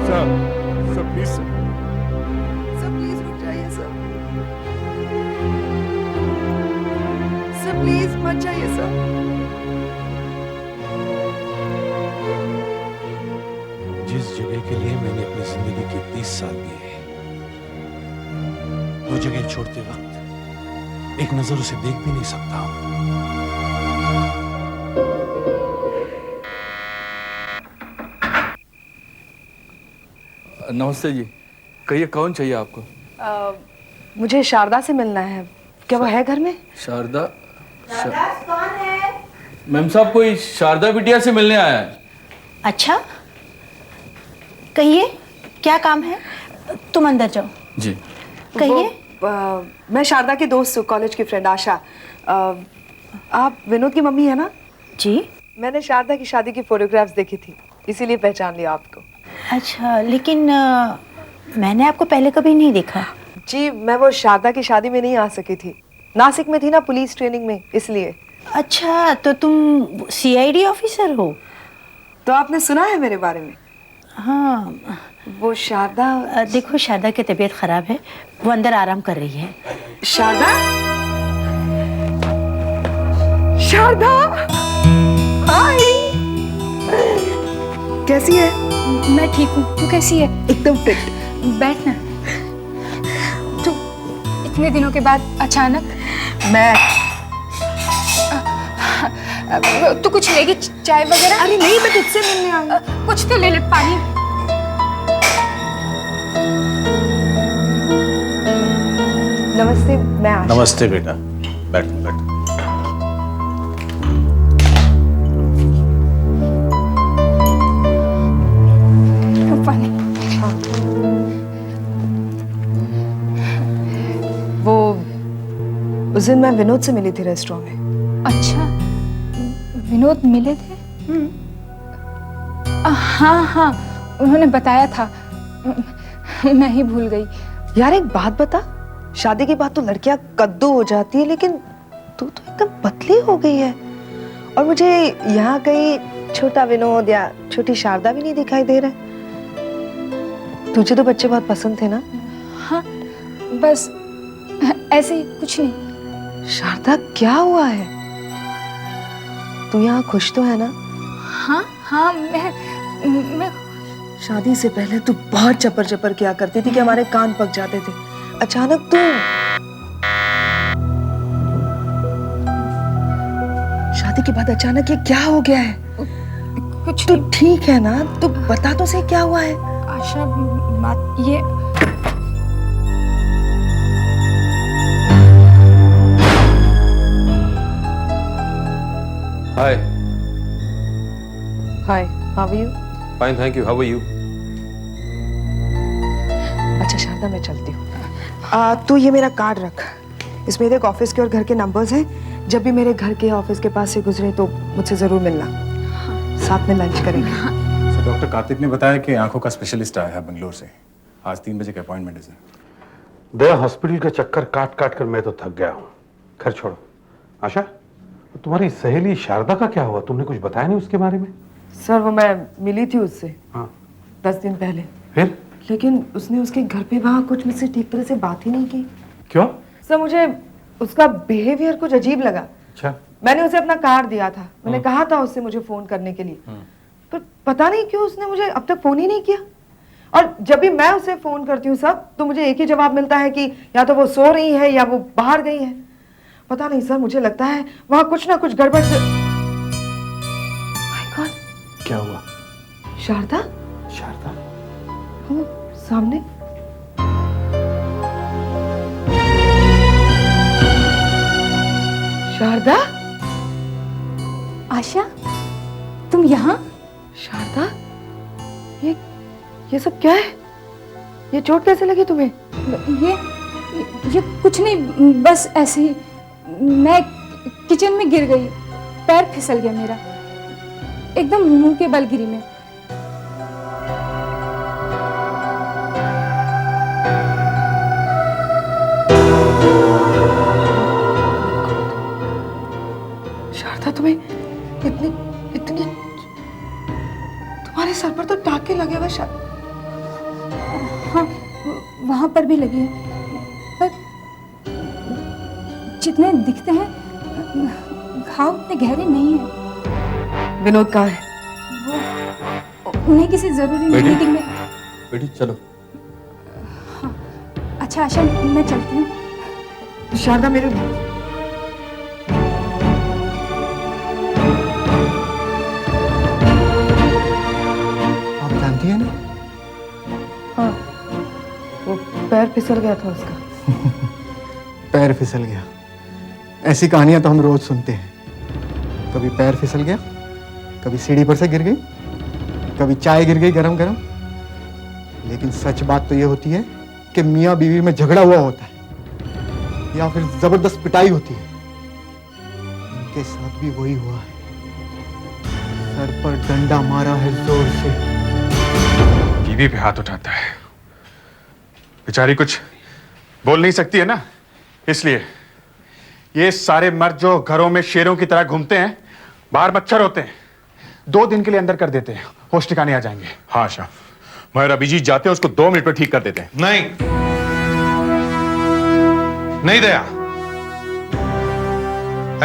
sir, sir please sir. Sir please रुक जाइए सर। सर प्लीज मत जाइए सर। जिस जगह के लिए मैंने अपनी जिंदगी के 30 साल दिए हैं, वो जगह छोड़ते वक्त एक नजर उसे देख भी नहीं सकता हूं। नमस्ते जी, कहिए कौन चाहिए आपको? मुझे शारदा से मिलना है, क्या वो है घर में? शारदा? कौन है? मैम साहब, कोई शारदा बिटिया से मिलने आया है। अच्छा, कहिए क्या काम है? तुम अंदर जाओ। जी कहिए। मैं शारदा की दोस्त हूँ, कॉलेज की फ्रेंड आशा। आप विनोद की मम्मी है ना? जी। मैंने शारदा की शादी की फोटोग्राफ्स देखी थी, इसीलिए पहचान लिया आपको। अच्छा, लेकिन मैंने आपको पहले कभी नहीं देखा। जी, मैं वो शारदा की शादी में नहीं आ सकी थी, नासिक में थी ना पुलिस ट्रेनिंग में, इसलिए। अच्छा, तो तुम सीआईडी ऑफिसर हो? तो आपने सुना है मेरे बारे में? हाँ। वो शारदा, देखो शारदा की तबीयत खराब है, वो अंदर आराम कर रही है। शारदा? शारदा? हाय, कैसी है? मैं ठीक हूँ, तू कैसी है? एकदम फिट। बैठ ना। तू इतने दिनों के बाद अचानक? मैं तू कुछ लेगी, चाय वगैरह? अरे नहीं, मैं तुझसे मिलने आई। कुछ तो ले ले, पानी। नमस्ते, मैं आशा। नमस्ते बेटा, बैठ बैठ। पानी। वो उस दिन मैं विनोद से मिली थी रेस्टोरेंट में। अच्छा, विनोद मिले थे? हाँ हाँ, उन्होंने बताया था, मैं ही भूल गई। यार एक बात बता, शादी के बाद तो लड़कियां कद्दू हो जाती है, लेकिन तू तो एकदम पतली हो गई है। और मुझे यहाँ कहीं छोटा विनोद या छोटी शारदा भी नहीं दिखाई दे रहा। तुझे तो बच्चे बहुत पसंद थे ना? हाँ, बस ऐसे ही, कुछ नहीं। शारदा क्या हुआ है? तू यहाँ खुश तो है ना? हाँ हाँ, मैं शादी से पहले तू बहुत चपर चपर किया करती थी कि हमारे कान पक जाते थे। अचानक तू शादी के बाद अचानक ये क्या हो गया है? कुछ तू ठीक है ना? तू बता तो सही क्या हुआ है? आशा, बात ये hi. Hi, how are you? Fine, thank you. How are you? अच्छा शारदा, मैं चलती हूँ। तू ये मेरा कार्ड रख, इसमें देख ऑफिस के और घर के नंबर्स हैं। जब भी मेरे घर के ऑफिस के पास से गुजरे तो मुझसे जरूर मिलना। हाँ। साथ में लंच करेंगे। हाँ। सर, डॉक्टर कार्तिक ने बताया कि आंखों का स्पेशलिस्ट आया है बेंगलोर से। आज 3 बजे का अपॉइंटमेंट है सर। दया हॉस्पिटल का चक्कर काट काट कर मैं तो थक गया हूँ। खैर छोड़ो। आशा, तुम्हारी सहेली शारदा का क्या हुआ? तुमने कुछ बताया नहीं उसके बारे में? सर वो मैं मिली थी उससे। हाँ। 10 दिन पहले। फिर? लेकिन उसने उसके घर पे वहाँ कुछ मुझसे ठीक तरह से बात ही नहीं की। क्यों? सर मुझे उसका बिहेवियर कुछ अजीब लगा। अच्छा। मैंने उसे अपना कार्ड दिया था, मैंने कहा था उससे मुझे फोन करने के लिए, पर पता नहीं क्यों उसने मुझे अब तक फोन ही नहीं किया। और जब भी मैं उसे फोन करती हूँ सब, तो मुझे एक ही जवाब मिलता है कि या तो वो सो रही है या वो बाहर गई है। पता नहीं सर, मुझे लगता है वहाँ कुछ ना कुछ गड़बड़। माय गॉड, क्या हुआ? शारदा? शारदा? सामने शारदा। आशा, तुम यहाँ? शारदा, ये सब क्या है? ये चोट कैसे लगी तुम्हें? ये कुछ नहीं, बस ऐसे ही। मैं किचन में गिर गई, पैर फिसल गया मेरा, एकदम मुंह के बल गिरी मैं। शारदा, तुम्हें इतनी तुम्हारे सर पर तो टाके लगे हुए। हाँ, वहां पर भी लगी है, पर जितने दिखते हैं घाव उतने गहरे नहीं हैं। विनोद कहाँ है? वो उन्हें किसी जरूरी मीटिंग में। बेटी चलो। हाँ, अच्छा आशा, मैं चलती हूँ। शारदा, मेरे आप जानती है ना? हाँ, वो पैर फिसल गया था उसका। पैर फिसल गया, ऐसी कहानियां तो हम रोज सुनते हैं। कभी पैर फिसल गया, कभी सीढ़ी पर से गिर गई, कभी चाय गिर गई गरम गरम। लेकिन सच बात तो ये होती है कि मियाँ बीवी में झगड़ा हुआ होता है या फिर जबरदस्त पिटाई होती है। इनके साथ भी वही हुआ है। सर पर डंडा मारा है जोर से। बीवी पे हाथ उठाता है, बेचारी कुछ बोल नहीं सकती है ना, इसलिए। ये सारे मर्द जो घरों में शेरों की तरह घूमते हैं, बाहर मच्छर होते हैं, 2 दिन के लिए अंदर कर देते हैं, होश ठिकाने आ जाएंगे। हाँ आशा, मगर अभिजीत जाते हैं उसको 2 मिनट में ठीक कर देते हैं। नहीं, नहीं दया,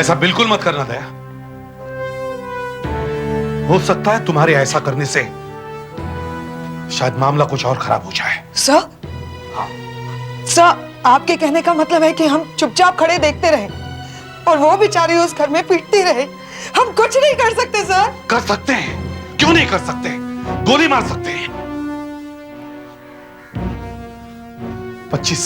ऐसा बिल्कुल मत करना दया। हो सकता है तुम्हारे ऐसा करने से शायद मामला कुछ और खराब हो जाए। सर, सर, आपके कहने का मतलब है कि हम चुपचाप खड़े देखते रहे और वो बेचारी उस घर में पीटती रहे? हम कुछ नहीं कर सकते सर? कर सकते हैं, क्यों नहीं कर सकते? गोली मार सकते हैं। 25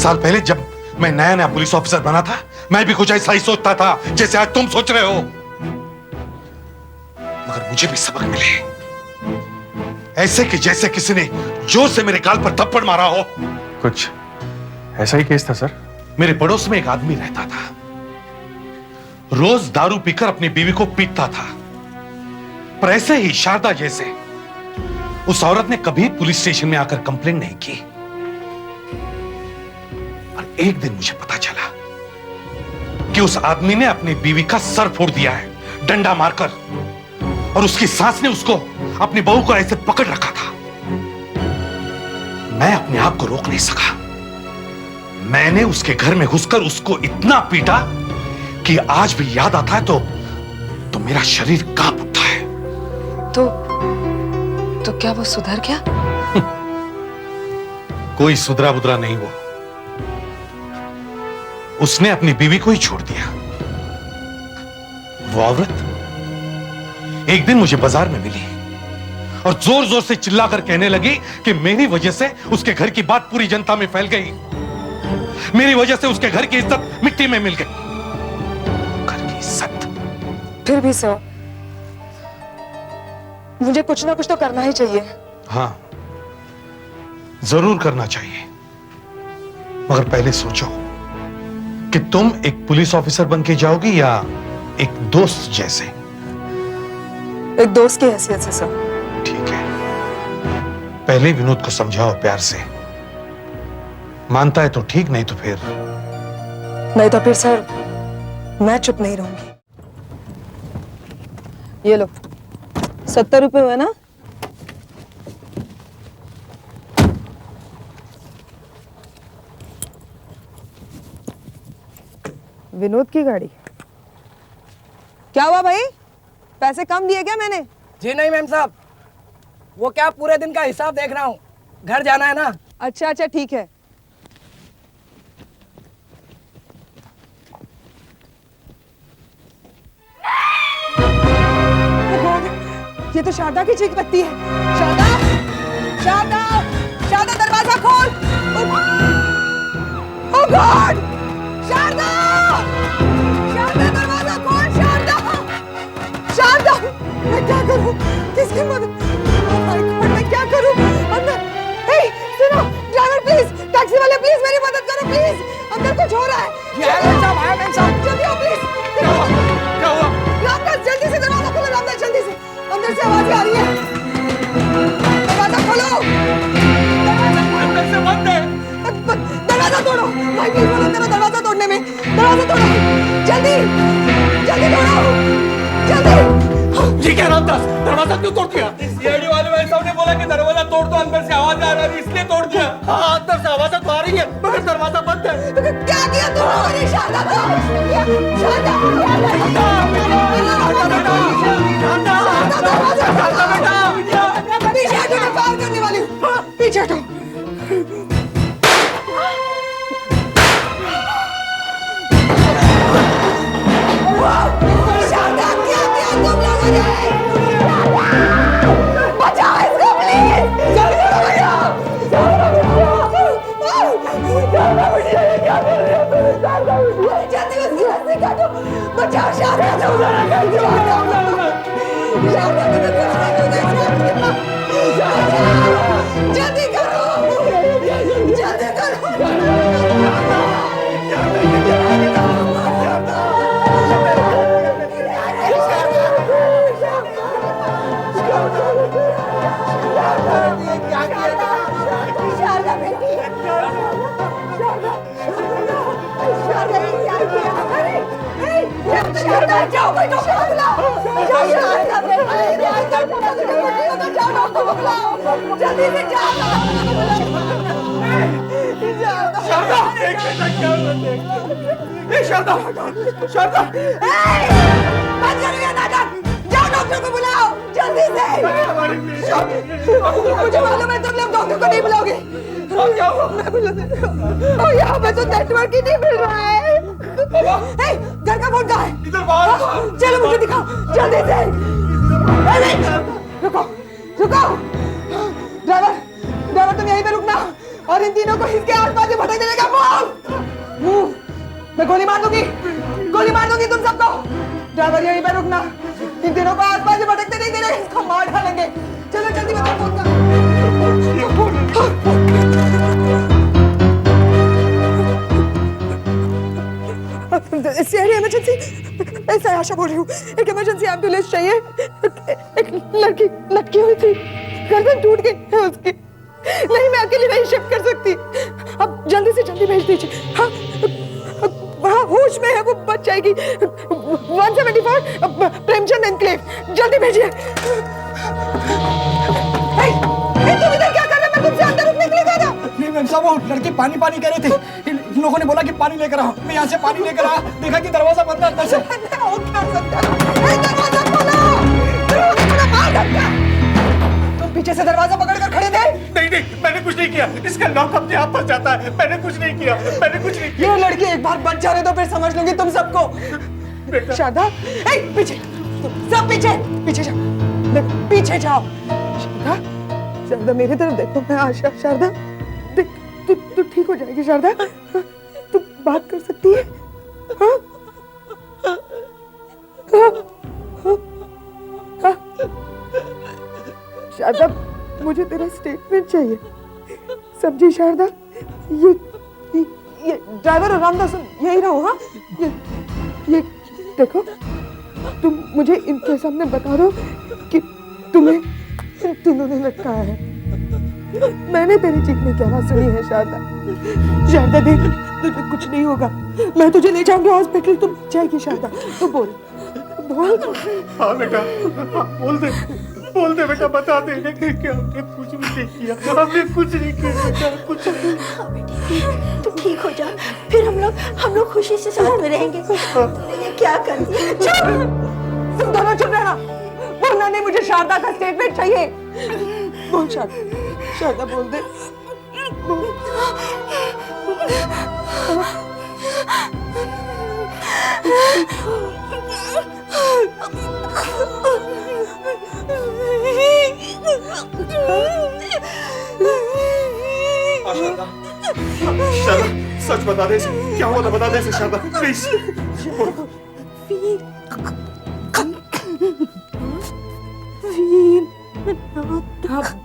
साल पहले जब मैं नया नया पुलिस ऑफिसर बना था, मैं भी कुछ ऐसा ही सोचता था जैसे आज तुम सोच रहे हो। मगर मुझे भी सबक मिले, ऐसे कि जैसे किसी ने जोर से मेरे गाल पर थप्पड़ मारा हो। कुछ ऐसा ही केस था सर। मेरे पड़ोस में एक आदमी रहता था, रोज दारू पीकर अपनी बीवी को पीटता था। पर ऐसे ही शारदा जैसे उस औरत ने कभी पुलिस स्टेशन में आकर कंप्लेंट नहीं की। और एक दिन मुझे पता चला कि उस आदमी ने अपनी बीवी का सर फोड़ दिया है डंडा मारकर, और उसकी सास ने उसको, अपनी बहू को ऐसे पकड़ रखा था। मैं अपने आप को रोक नहीं सका। मैंने उसके घर में घुसकर उसको इतना पीटा कि आज भी याद आता है तो मेरा शरीर कांप उठता है। तो क्या वो सुधर गया? कोई सुधरा बुधरा नहीं वो। उसने अपनी बीवी को ही छोड़ दिया। वो औरत एक दिन मुझे बाजार में मिली और जोर जोर से चिल्लाकर कहने लगी कि मेरी वजह से उसके घर की बात पूरी जनता में फैल गई, मेरी वजह से उसके घर की इज्जत मिट्टी में मिल गई। घर की इज्जत। फिर भी सर, मुझे कुछ ना कुछ तो करना ही चाहिए। हाँ, जरूर करना चाहिए, मगर पहले सोचो कि तुम एक पुलिस ऑफिसर बन के जाओगी या एक दोस्त जैसे? एक दोस्त की हैसियत से सर। ठीक है, पहले विनोद को समझाओ प्यार से। मानता है तो ठीक, नहीं तो फिर सर मैं चुप नहीं रहूंगी। ये लो, 70 रुपए हुए ना? विनोद की गाड़ी। क्या हुआ भाई, पैसे कम दिए क्या मैंने? जी नहीं मैम साहब, वो क्या पूरे दिन का हिसाब देख रहा हूँ, घर जाना है ना। अच्छा अच्छा ठीक है। ये तो शारदा की चीख बत्ती है। शारदा शारदा, शारदा दरवाजा खोल। ओह गॉड, शारदा, शारदा दरवाजा खोल, शारदा, शारदा, मैं क्या करूं? किसकी मदद? ओह माय गॉड, मैं क्या करूं? अंदर, हे, सुनो, ड्राइवर प्लीज, टैक्सी वाले प्लीज मेरी मदद करो प्लीज, अंदर कुछ हो रहा है। मैम साहब, जल्दी आओ प्लीज। क्या हुआ? रामदास, जल्दी से दरवाजा खोलो, रामदास, जल्दी से, अंदर से आवाजें आ रही है। दरवाजा खोलो। अंदर से बंद है। दरवाजा तोड़ो, भाई प्लीज मदद करो दरवाजा तोड़ने में, दरवाजा तोड़ो, जल्दी, जल्दी तोड़ो, जल्दी। ये क्या रामदास, दरवाजा क्यों तोड़ दिया? सीआईडी वाले भाई साहब ने बोला कि दरवाजा तोड़ दो, अंदर से आवाज आ रही है इसलिए तोड़ दिया। हाँ, अंदर से आवाज तो आ रही है मगर दरवाजा बंद है। क्या किया तुम लोगों ने? शारदा को शारदा, पीछे हटो, मैं पार करने वाली हूँ, पीछे हटो। शारदा, क्या किया तुम लोगों ने? बचाओ इसको प्लीज, जल्दी बचाओ, क्या कर रहे हो? जल्दी उसकी रस्सी काटो, बचाओ शारदा, शारदा तुम्हें कुछ नहीं होगा, जल्दी करो, जल्दी करो। शारदा बेटी, शारदा जाओ, कोई डॉक्टर को बुलाओ, जाओ शारदा बेटी, जाओ डॉक्टर को बुलाओ, जल्दी से जाओ। शारदा, एक मिनट, क्या हुआ? शारदा, शारदा, बंद करो ये नाटक, जाओ डॉक्टर को बुलाओ, जल्दी से। मुझे मालूम है तुम लोग डॉक्टर को नहीं बुलाओगे, मैं बुला देती हूँ। यहाँ पे तो नेटवर्क ही नहीं मिल रहा है। घर का फोन कहाँ है? इधर बाहर। चलो मुझे दिखाओ जल्दी से। रुको, रुको, ड्राइवर, ड्राइवर तुम यहीं पे रुकना और इन तीनों को इसके आसपास ही भटक देगा। मूव, मैं गोली मार दूंगी, गोली मार दूंगी तुम सबको। ड्राइवर यहीं पे रुकना, इन तीनों को आसपास ही भटकते नहीं देना, इसको मार डालेंगे। चलो जल्दी बताओ फोन कर। इमरजेंसी, ऐसा आशा बोल रही हूँ, एक इमरजेंसी एम्बुलेंस चाहिए। एक लड़की लटकी हुई थी, गर्दन टूट गई है उसकी, नहीं मैं अकेली नहीं शिफ्ट कर सकती, अब जल्दी से जल्दी भेज दीजिए। हाँ, हाँ होश में है, वो बच जाएगी। 174 प्रेमचंद एनक्लेव, जल्दी भेजिए। तुम इधर क्या कर रहे? मैं तुमसे अंदर रुकने के लिए कह रहा हूँ। नहीं मैम साहब, वो लड़के पानी पानी कह रहे थे, इन लोगों ने बोला कि पानी लेकर आओ, मैं यहाँ से पानी लेकर आया, देखा कि दरवाजा बंद है अंदर से। दरवाजा खोलो, तुम पीछे से दरवाजा पकड़ कर खड़े थे। नहीं नहीं, मैंने कुछ नहीं किया, इसका लॉक अपने आप फंस जाता है, मैंने कुछ नहीं किया, मैंने कुछ नहीं किया। ये लड़की एक बार बच जा रहे तो फिर समझ लूंगी तुम सबको। शारदा, पीछे, सब पीछे, पीछे जाओ, पीछे जाओ। शारदा, शारदा मेरी तरफ देखो, मैं आशा। शारदा देख, तू ठीक हो जाएगी। शारदा, तू बात कर सकती है? हाँ? शारदा, मुझे तेरा स्टेटमेंट चाहिए, समझी शारदा? ये ड्राइवर और रामदास यही रहो। हाँ, ये देखो, तुम मुझे इनके सामने बता दो कि तुम्हें तीनों ने लटकाया है। मैंने तेरी चीखने की आवाज सुनी है शारदा। शारदा देख, तुझे कुछ नहीं होगा, मैं तुझे ले जाऊंगी हॉस्पिटल, तुम जाएगी शारदा। तू बोल, बोल। हाँ बेटा, बोल दे, बोल दे बेटा, बता दे कि हमने कुछ भी नहीं किया, हमने कुछ नहीं किया बेटा, कुछ नहीं। हाँ बेटी, तुम ठीक हो जाओ, फिर हम लोग खुशी से साथ में रहेंगे। क्या कर दिया? चुप, तुम दोनों चुप रहना, बोलना नहीं, मुझे शारदा का स्टेटमेंट चाहिए। बोल शारदा, शारदा बोल दे। शारदा, सच बता दे, क्या हुआ था बता दे शारदा, प्लीज।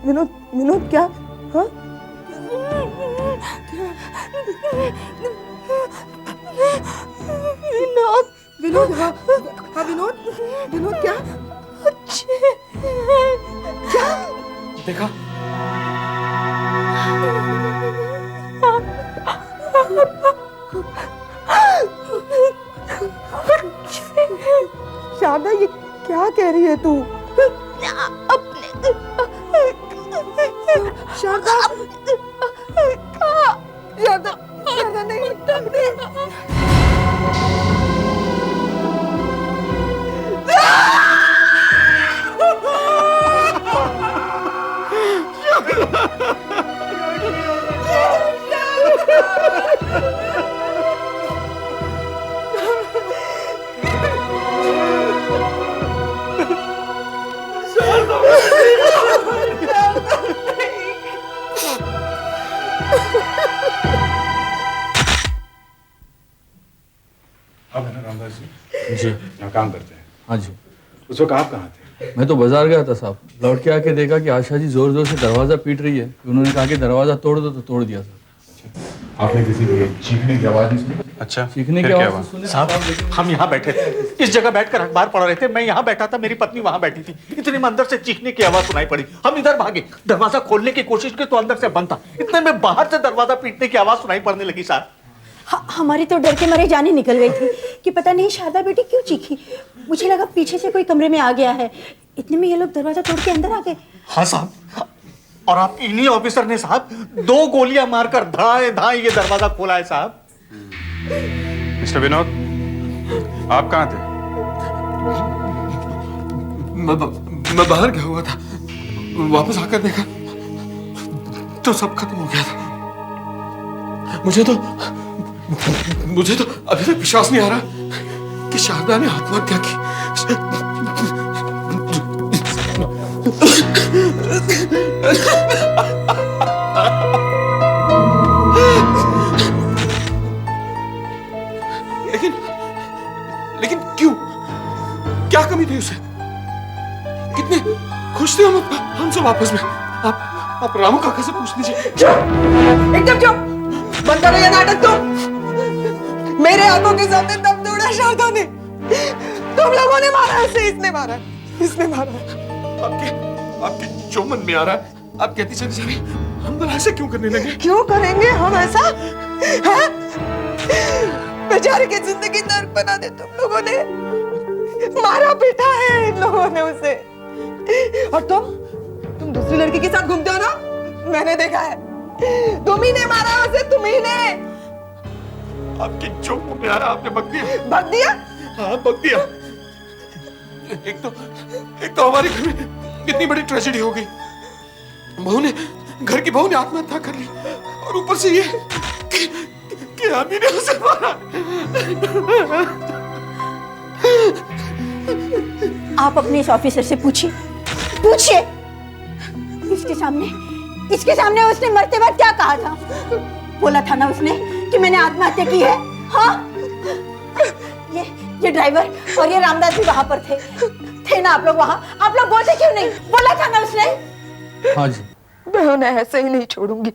विनोद, विनोद क्या? हाँ? विनोद, विनोद, हाँ, हाँ विनोद, विनोद क्या? क्या? देखा? शारदा, ये क्या कह रही है तू? शारदा, शारदा, शारदा नहीं, अब है ना रामदास जी? जी। यहाँ काम करते हैं। हाँ जी। उस वक्त आप कहाँ थे? मैं तो बाजार गया था साहब। लौट के आके देखा कि आशा जी जोर जोर से दरवाजा पीट रही है। उन्होंने कहा कि दरवाजा तोड़ दो, तो तोड़ दिया था। आपने किसी की चीखने की आवाज नहीं सुनी? अच्छा, चीखने की आवाज सुनी साहब? हम यहाँ बैठे थे, इस जगह बैठकर अखबार पढ़ रहे थे। मैं यहाँ बैठा था, मेरी पत्नी वहाँ बैठी थी। इतने में अंदर से चीखने की आवाज सुनाई पड़ी। हम इधर भागे, दरवाजा खोलने की कोशिश की तो अंदर से बंद था। इतने में बाहर से दरवाजा पीटने की आवाज सुनाई पड़ने लगी साहब। हमारी तो डर के मारे जाने निकल गई थी कि पता नहीं शारदा बेटी क्यों चीखी। मुझे लगा पीछे से कोई कमरे में आ गया है। इतने में ये लोग दरवाजा तोड़ के अंदर आ गए। हाँ साहब, और आप इन्हीं ऑफिसर ने साहब 2 गोलियां मारकर धाए धाए ये दरवाजा खोला है साहब। मिस्टर विनोद, आप कहाँ थे? मैं बाहर गया हुआ था, वापस आकर देखा तो सब खत्म हो गया था। मुझे तो अभी तक विश्वास नहीं आ रहा कि शारदा ने आत्महत्या की। लेकिन क्यों? क्या कमी थी उसे? कितने खुश थे हम सब आपस में। आप रामू काका से पूछ लीजिए। एकदम चुप, बंद करो ये नाटक। तुम मेरे आंखों के सामने दम तोड़ा शारदा ने। तुम लोगों ने मारा उसे, इसने मारा, इसने मारा। आपके जो मन में आ रहा है आप कहती चली जा रही। हम भला ऐसे क्यों करने लगे? क्यों करेंगे हम ऐसा? बेचारे की जिंदगी नर्क बना दे तुम लोगों ने। मारा पीटा है इन लोगों ने उसे। और तुम दूसरी लड़की के साथ घूमते हो ना, मैंने देखा है। तुम ही ने मारा उसे, तुम ही ने। आपके जो मुंह में आ रहा आपने बक दिया। बक दिया? हाँ बक दिया। एक तो हमारे घर में कितनी बड़ी ट्रेजेडी हो गई। घर की बहू ने आत्महत्या कर ली और ऊपर से ये कि आमी ने उसे मारा। आप अपने इस ऑफिसर से पूछिए, पूछिए। इसके सामने उसने मरते वक्त क्या कहा था? बोला था ना उसने कि मैंने आत्महत्या की है। हाँ, ये ड्राइवर और ये रामदास भी वहां पर थे ना आप लोग वहां? आप लोग बोलते क्यों नहीं? बोला था ना उसने। हाँ जी। मैं उन्हें ऐसे ही नहीं छोड़ूंगी।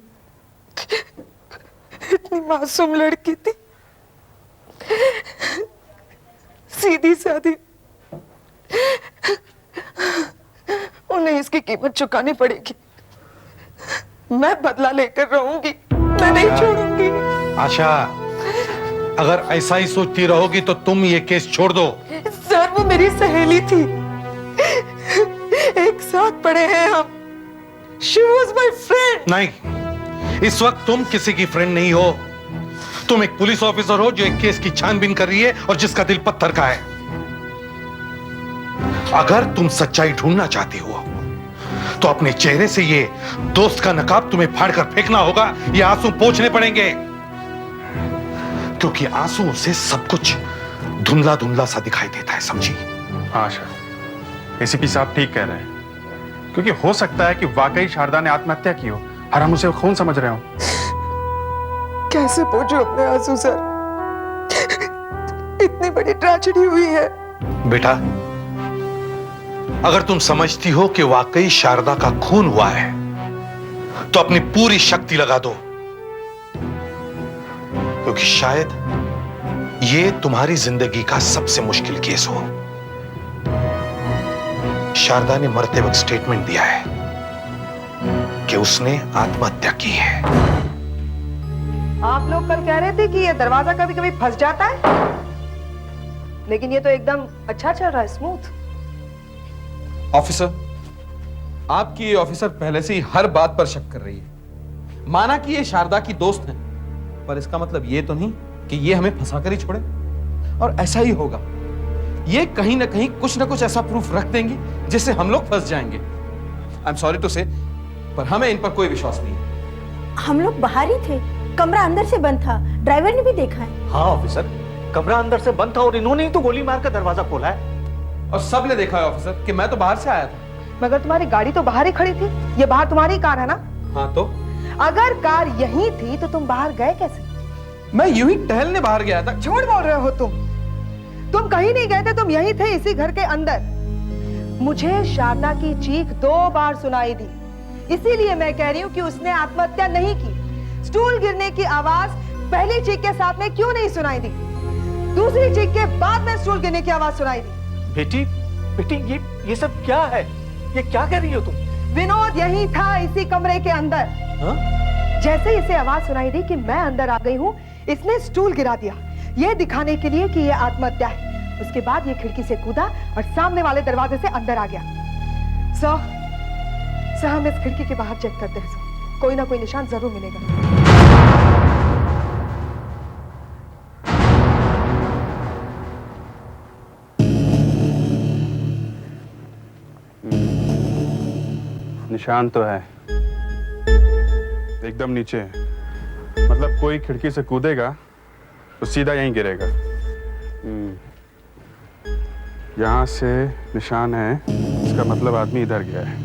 इतनी मासूम लड़की थी, सीधी सादी। उन्हें इसकी कीमत चुकानी पड़ेगी। मैं बदला लेकर रहूंगी, मैं नहीं छोड़ूंगी। आशा, अगर ऐसा ही सोचती रहोगी तो तुम ये केस छोड़ दो। सर, वो मेरी सहेली थी, एक साथ पढ़े हैं हम। She was my friend. नहीं, इस वक्त तुम किसी की फ्रेंड नहीं हो। तुम एक पुलिस ऑफिसर हो जो एक केस की छानबीन कर रही है और जिसका दिल पत्थर का है। अगर तुम सच्चाई ढूंढना चाहती हो तो अपने चेहरे से ये दोस्त का नकाब तुम्हें फाड़कर फेंकना होगा, ये आंसू पोंछने पड़ेंगे, क्योंकि आंसुओं से सब कुछ धुंधला धुंधला सा दिखाई देता है, समझी? हाँ आशा, एसीपी साहब ठीक कह रहे हैं, क्योंकि हो सकता है कि वाकई शारदा ने आत्महत्या की हो और हम उसे खून समझ रहे हो। कैसे पोंछूं अपने आंसू सर? इतनी बड़ी ट्रेजेडी हुई है। बेटा, अगर तुम समझती हो कि वाकई शारदा का खून हुआ है तो अपनी पूरी शक्ति लगा दो, क्योंकि शायद ये तुम्हारी जिंदगी का सबसे मुश्किल केस हो। शारदा ने मरते वक्त स्टेटमेंट दिया है कि उसने आत्महत्या की है। आप लोग कल कह रहे थे कि ये दरवाजा कभी कभी फंस जाता है, लेकिन ये तो एकदम अच्छा चल रहा है, स्मूथ। ऑफिसर, आपकी ये ऑफिसर पहले से ही हर बात पर शक कर रही है। माना कि ये शारदा की दोस्त है, पर इसका मतलब ये तो नहीं कि ये हमें फंसाकर ही छोड़े। और ऐसा ही होगा, ये कहीं ना कहीं कुछ ना कुछ ऐसा प्रूफ रख देंगे जिससे हम लोग फंस जाएंगे। आई एम सॉरी टू से, पर हमें इन पर कोई विश्वास नहीं है। हम लोग बाहर ही थे, कमरा अंदर से बंद था, ड्राइवर ने भी देखा है। हाँ ऑफिसर, कमरा अंदर से बंद था और इन्होंने ही तो गोली मारकर दरवाजा खोला है। और सबने देखा है ऑफिसर कि मैं तो बाहर से आया था। मगर तुम्हारी गाड़ी तो बाहर ही खड़ी थी, ये बाहर तुम्हारी कार है ना? हाँ तो? अगर कार यहीं थी तो तुम बाहर गए कैसे? मैं यूं ही टहलने बाहर गया था। झूठ बोल रहे हो तुम कहीं नहीं गए थे, तुम यहीं थे इसी घर के अंदर। मुझे शारदा की चीख 2 बार सुनाई दी, इसीलिए मैं कह रही हूँ कि उसने आत्महत्या नहीं की। स्टूल गिरने की आवाज पहली चीख के साथ में क्यों नहीं सुनाई दी? दूसरी चीख के बाद में स्टूल गिरने की आवाज सुनाई दी। बेटी ये सब क्या है? ये क्या कह रही हो तुम? विनोद यही था इसी कमरे के अंदर। हा? जैसे इसे आवाज सुनाई दी कि मैं अंदर आ गई हूँ, इसने स्टूल गिरा दिया, ये दिखाने के लिए कि ये आत्महत्या है। उसके बाद ये खिड़की से कूदा और सामने वाले दरवाजे से अंदर आ गया। सर हम इस खिड़की के बाहर चेक करते हैं, कोई ना कोई निशान जरूर मिलेगा। निशान तो है, एकदम नीचे है। मतलब कोई खिड़की से कूदेगा तो सीधा यहीं गिरेगा। यहाँ से निशान है, इसका मतलब आदमी इधर गया है।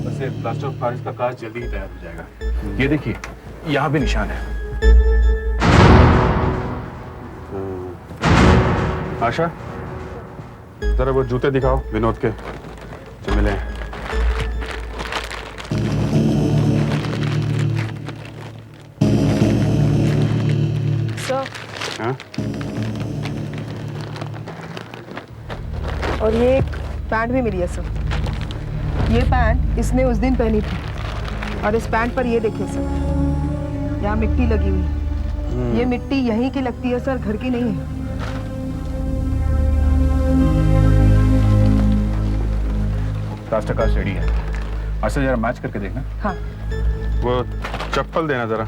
वैसे प्लास्टर ऑफ पेरिस का काज जल्दी ही तैयार हो जाएगा। ये देखिए, यहाँ भी निशान है। आशा, जरा वो जूते दिखाओ विनोद के जो मिले हैं। हाँ? और ये एक पैंट भी मिली है सर। ये पैंट इसने उस दिन पहनी थी और इस पैंट पर ये देखिए सर, यहाँ मिट्टी लगी हुई। ये मिट्टी यहीं की लगती है सर, घर की नहीं है। प्लास्टर काज रेडी है। अच्छा जरा मैच करके देखना। हाँ। वो चप्पल देना जरा।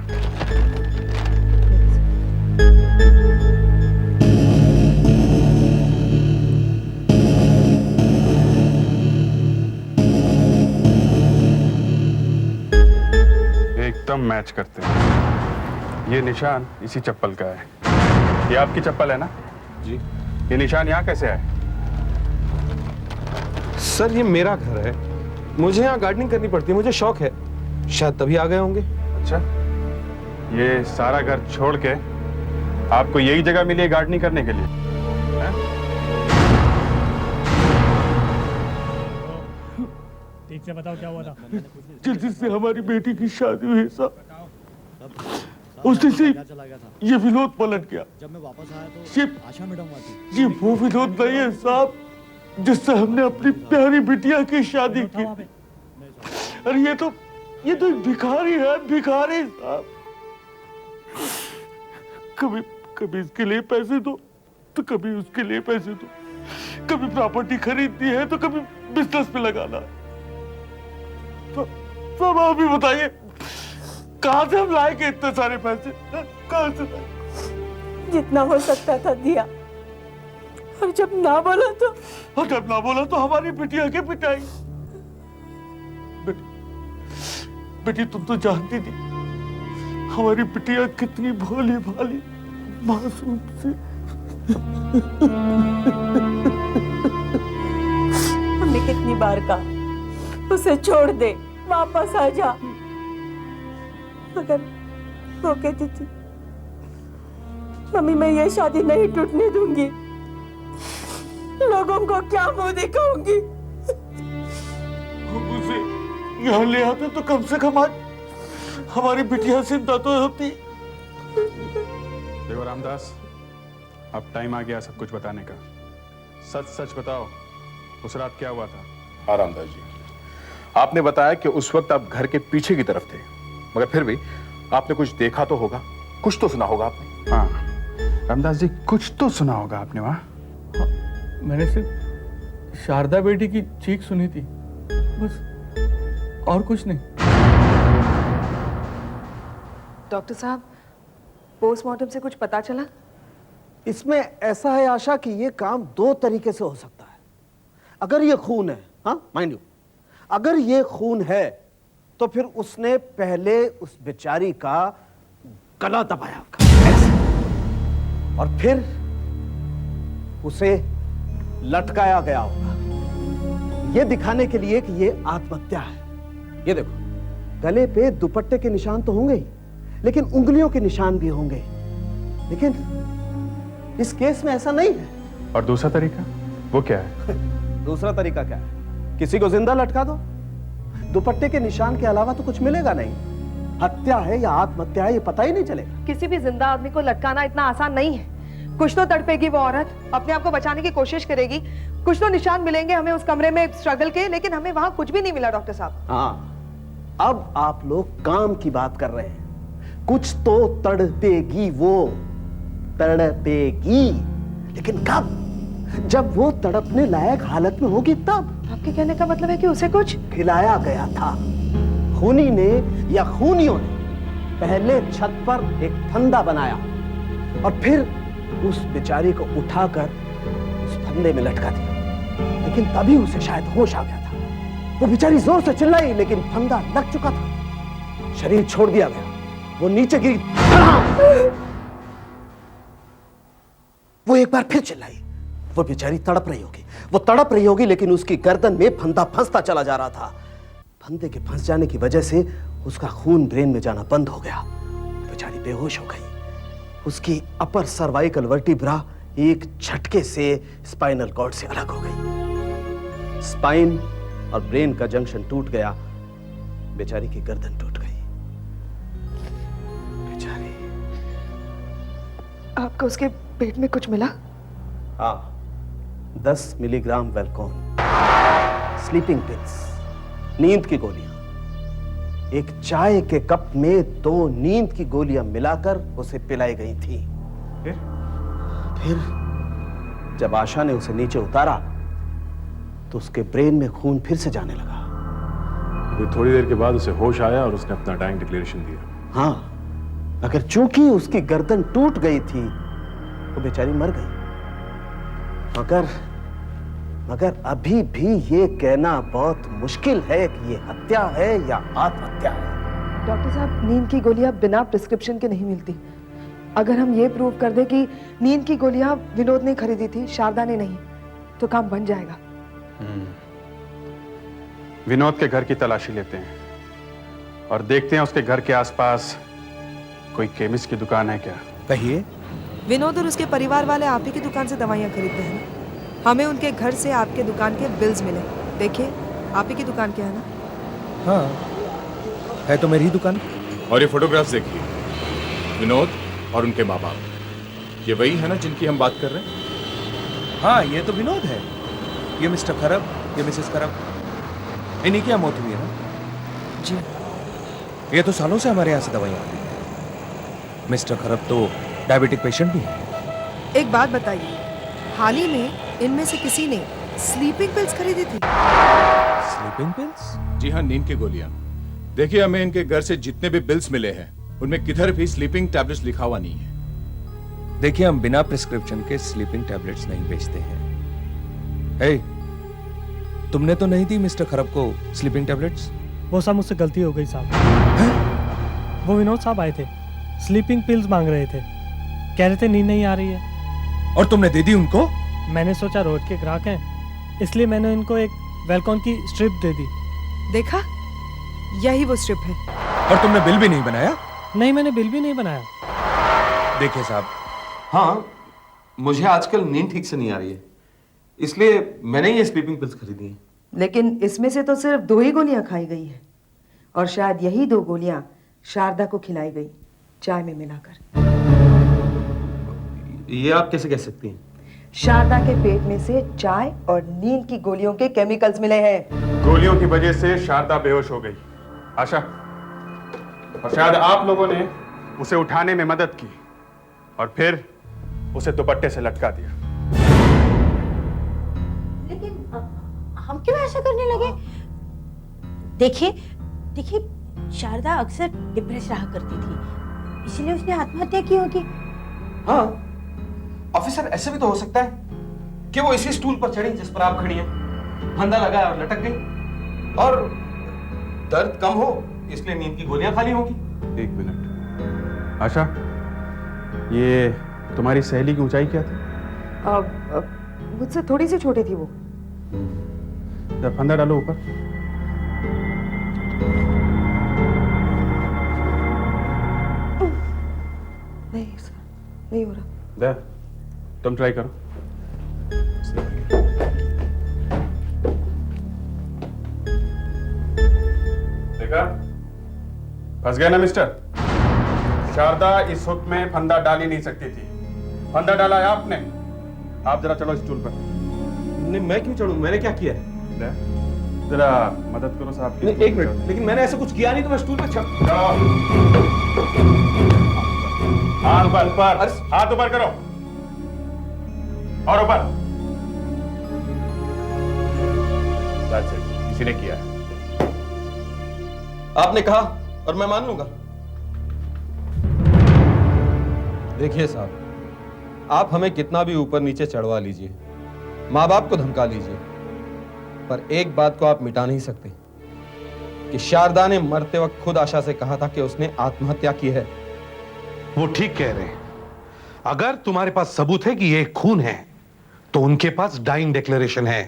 एकदम मैच करते हैं। ये निशान इसी चप्पल का है। ये आपकी चप्पल है ना? जी। ये निशान यहाँ कैसे आए? सर ये मेरा घर है, मुझे यहाँ गार्डनिंग करनी पड़ती है, मुझे शौक है, शायद तभी आ गए होंगे। अच्छा, ये सारा घर छोड़ के आपको यही जगह मिली है गार्डनिंग करने के लिए? ठीक से बताओ क्या हुआ था? जिस दिन से हमारी बेटी की शादी हुई साहब, उस दिन से ये विनोद पलट गया। जब मैं वापस आया तो आशा मैडम वहाँ थी। ये वो विनोद नहीं है साहब जिससे हमने अपनी प्यारी बिटिया की शादी की। अरे ये तो एक भिखारी है, भिखारी साहब। कभी इसके लिए पैसे दो तो कभी उसके लिए पैसे दो, कभी प्रॉपर्टी खरीदनी है तो कभी बिजनेस में लगाना। तो आप भी बताइए कहां से हम लाएंगे इतने सारे पैसे? कहां से? जितना हो सकता था दिया, और जब ना बोला तो हमारी बिटिया के पिटाई। बेटी तुम तो जानती थी हमारी बिटिया कितनी भोली भाली मासूम सी। हमने कितनी बार कहा उसे छोड़ दे, वापस आ जा, मगर ओके जीजी, मम्मी मैं ये शादी नहीं टूटने दूंगी। लोगों को क्या मुंह दिखाऊंगी? उसे यहाँ ले आते तो कम से कम आज हमारी बिटिया जिंदा तो होती। देखो रामदास, अब टाइम आ गया सब कुछ बताने का। सच सच बताओ, उस रात क्या हुआ था? हाँ रामदास जी, आपने बताया कि उस वक्त आप घर के पीछे की तरफ थे, मगर फिर भी आपने कुछ देखा तो होगा, कुछ तो सुना होगा आपने। हाँ रामदास जी, कुछ तो सुना होगा आपने वहाँ। मैंने सिर्फ शारदा बेटी की चीख सुनी थी, बस, और कुछ नहीं। डॉक्टर साहब, पोस्टमार्टम से कुछ पता चला? इसमें ऐसा है आशा कि ये काम दो तरीके से हो सकता है। अगर ये खून है, हाँ माइंड यू, अगर ये खून है तो फिर उसने पहले उस बेचारी का गला दबाया होगा ऐसे, और फिर उसे लटकाया गया होगा ये दिखाने के लिए कि ये आत्महत्या है। ये देखो, गले पे दुपट्टे के निशान तो होंगे ही, लेकिन उंगलियों के निशान भी होंगे। लेकिन इस केस में ऐसा नहीं है। और दूसरा तरीका वो क्या है? दूसरा तरीका क्या है? किसी को जिंदा लटका दो, दुपट्टे के निशान के अलावा तो कुछ मिलेगा नहीं। हत्या है या आत्महत्या है ये पता ही नहीं चलेगा। किसी भी जिंदा आदमी को लटकाना इतना आसान नहीं है। कुछ तो तड़पेगी वो औरत, अपने आप को बचाने की कोशिश करेगी, कुछ तो निशान मिलेंगे हमें उस कमरे में स्ट्रगल के, लेकिन हमें वहां कुछ भी नहीं मिला डॉक्टर साहब। हाँ, अब आप लोग काम की बात कर रहे हैं। कुछ तो तड़पेगी वो, तड़पेगी, लेकिन कब? जब वो तड़पने लायक हालत में होगी तब। आपके कहने का मतलब है कि उसे कुछ खिलाया गया था। खूनी ने या खूनियों ने पहले छत पर एक फंदा बनाया और फिर उस बेचारी को उठाकर उस फंदे में लटका दिया। लेकिन तभी उसे शायद होश आ गया था। वो बेचारी जोर से चिल्लाई, लेकिन फंदा लग चुका था। शरीर छोड़ दिया गया, वो नीचे गिरी। वो एक बार फिर चिल्लाई। वो बेचारी तड़प रही होगी, वो तड़प रही होगी, लेकिन उसकी गर्दन में फंदा फंसता चला जा रहा था। फंदे के फंस जाने की वजह से उसका खून ब्रेन में जाना बंद हो गया। बेचारी बेहोश हो गई। उसकी अपर सर्वाइकल वर्टिब्रा एक झटके से स्पाइनल कॉर्ड से अलग हो गई। स्पाइन और ब्रेन का जंक्शन टूट गया। बेचारी की गर्दन टूट गई। बेचारी। आपको उसके पेट में कुछ मिला? हाँ, 10 मिलीग्राम वेलकॉन, स्लीपिंग पिल्स, नींद की गोलियां। एक चाय के कप में 2 नींद की गोलियां मिलाकर उसे पिलाई गई थी। फिर जब आशा ने उसे नीचे उतारा तो उसके ब्रेन में खून फिर से जाने लगा। फिर थोड़ी देर के बाद उसे होश आया और उसने अपना डाइंग डिक्लेरेशन दिया। हाँ, अगर चूंकि उसकी गर्दन टूट गई थी तो बेचारी मर गई। मगर अभी भी ये कहना बहुत मुश्किल है कि ये हत्या है या आत्महत्या है। डॉक्टर साहब, नींद की गोलियां बिना प्रिस्क्रिप्शन के नहीं मिलती। अगर हम ये प्रूव कर दें कि नींद की गोलियां विनोद ने खरीदी थी, शारदा ने नहीं, तो काम बन जाएगा। विनोद के घर की तलाशी लेते हैं और देखते हैं उसके घर के आसपास कोई केमिस्ट की दुकान है क्या। कहिए। विनोद और उसके परिवार वाले आप ही की दुकान से दवाइयाँ खरीदते हैं ना? हमें उनके घर से आपके दुकान के बिल्स मिले। देखिए, आप ही की दुकान क्या है ना? हाँ, है तो मेरी ही दुकान। और ये फोटोग्राफ्स देखिए, विनोद और उनके माँ बाप, ये वही है ना जिनकी हम बात कर रहे हैं? हाँ, ये तो विनोद है, ये मिस्टर खरब, ये मिसेस खरब। इन्हीं की मौत हुई है ना? जी। ये तो सालों से हमारे यहाँ से दवाइयाँ आती हैं। मिस्टर खरब तो डायबिटिक पेशेंट भी है। एक बात बताइए, हाल ही में इनमें से किसी ने स्लीपिंग पिल्स खरीदी थी? Sleeping pills? जी हाँ, नींद की गोलियां। देखिए, हमें इनके घर से जितने भी बिल्स मिले हैं उनमें किधर भी स्लीपिंग टैबलेट्स लिखा हुआ नहीं है। देखिए, हम बिना प्रिस्क्रिप्शन के स्लीपिंग टैबलेट्स नहीं बेचते हैं। हे, तुमने तो नहीं दी मिस्टर खरब को स्लीपिंग टैबलेट्स? वो सब मुझसे गलती हो गई साहब। वो विनोद साहब आए थे, स्लीपिंग पिल्स मांग रहे थे, कह रहे थे नींद नहीं आ रही है। और तुमने दे दी उनको? मैंने सोचा रोज के ग्राहक हैं, इसलिए मैंने इनको एक वेलकॉन की स्ट्रिप दे दी। देखा, यही वो स्ट्रिप है। और तुमने बिल भी नहीं बनाया? नहीं, मैंने बिल भी नहीं बनाया। देखिए साहब, हाँ, मुझे आजकल नींद ठीक से नहीं आ रही है, इसलिए मैंने ये स्लीपिंग पिल्स खरीदी हैं। लेकिन इसमें से तो सिर्फ 2 ही गोलियां खाई गई हैं और शायद यही 2 गोलियां शारदा को खिलाई गई चाय में मिलाकर। ये आप कैसे कह सकती हैं? शारदा के पेट में से चाय और नींद की गोलियों के केमिकल्स मिले हैं। गोलियों की वजह से शारदा बेहोश हो गई, आशा, और शायद आप लोगों ने उसे उठाने में मदद की और फिर उसे दुपट्टे से लटका दिया। लेकिन हम क्यों ऐसा करने लगे? देखिए शारदा अक्सर डिप्रेस रहा करती थी, इसलिए उसने आत्महत्या की होगी। हाँ ऑफिसर, ऐसे भी तो हो सकता है कि वो इसी स्टूल पर चढ़ी जिस पर आप खड़ी हैं, फंदा लगाया और लटक गई, और दर्द कम हो इसलिए नींद की गोलियां खाली होंगी। 1 मिनट, आशा, ये तुम्हारी सहेली की ऊंचाई क्या थी? मुझसे थोड़ी सी छोटी थी वो। जब फंदा डालो ऊपर। नहीं सर, नहीं हो रहा। दे, तुम ट्राई करो। देखा, फंस गया ना मिस्टर? शारदा इस हुक में फंदा डाल ही नहीं सकती थी, फंदा डाला है आपने। आप जरा चलो स्टूल पर। नहीं, मैं क्यों चढ़ूं? मैंने क्या किया है? जरा मदद करो साहब की। नहीं, 1 मिनट, लेकिन मैंने ऐसा कुछ किया नहीं, तो मैं स्टूल पर हाथ ऊपर, हाथ ऊपर करो और ऊपर। किसी ने किया है। आपने कहा और मैं मान लूंगा। देखिए साहब, आप हमें कितना भी ऊपर नीचे चढ़वा लीजिए, माँ बाप को धमका लीजिए, पर एक बात को आप मिटा नहीं सकते कि शारदा ने मरते वक्त खुद आशा से कहा था कि उसने आत्महत्या की है। वो ठीक कह रहे हैं। अगर तुम्हारे पास सबूत है कि ये खून है, तो उनके पास डाइंग डिक्लेरेशन है।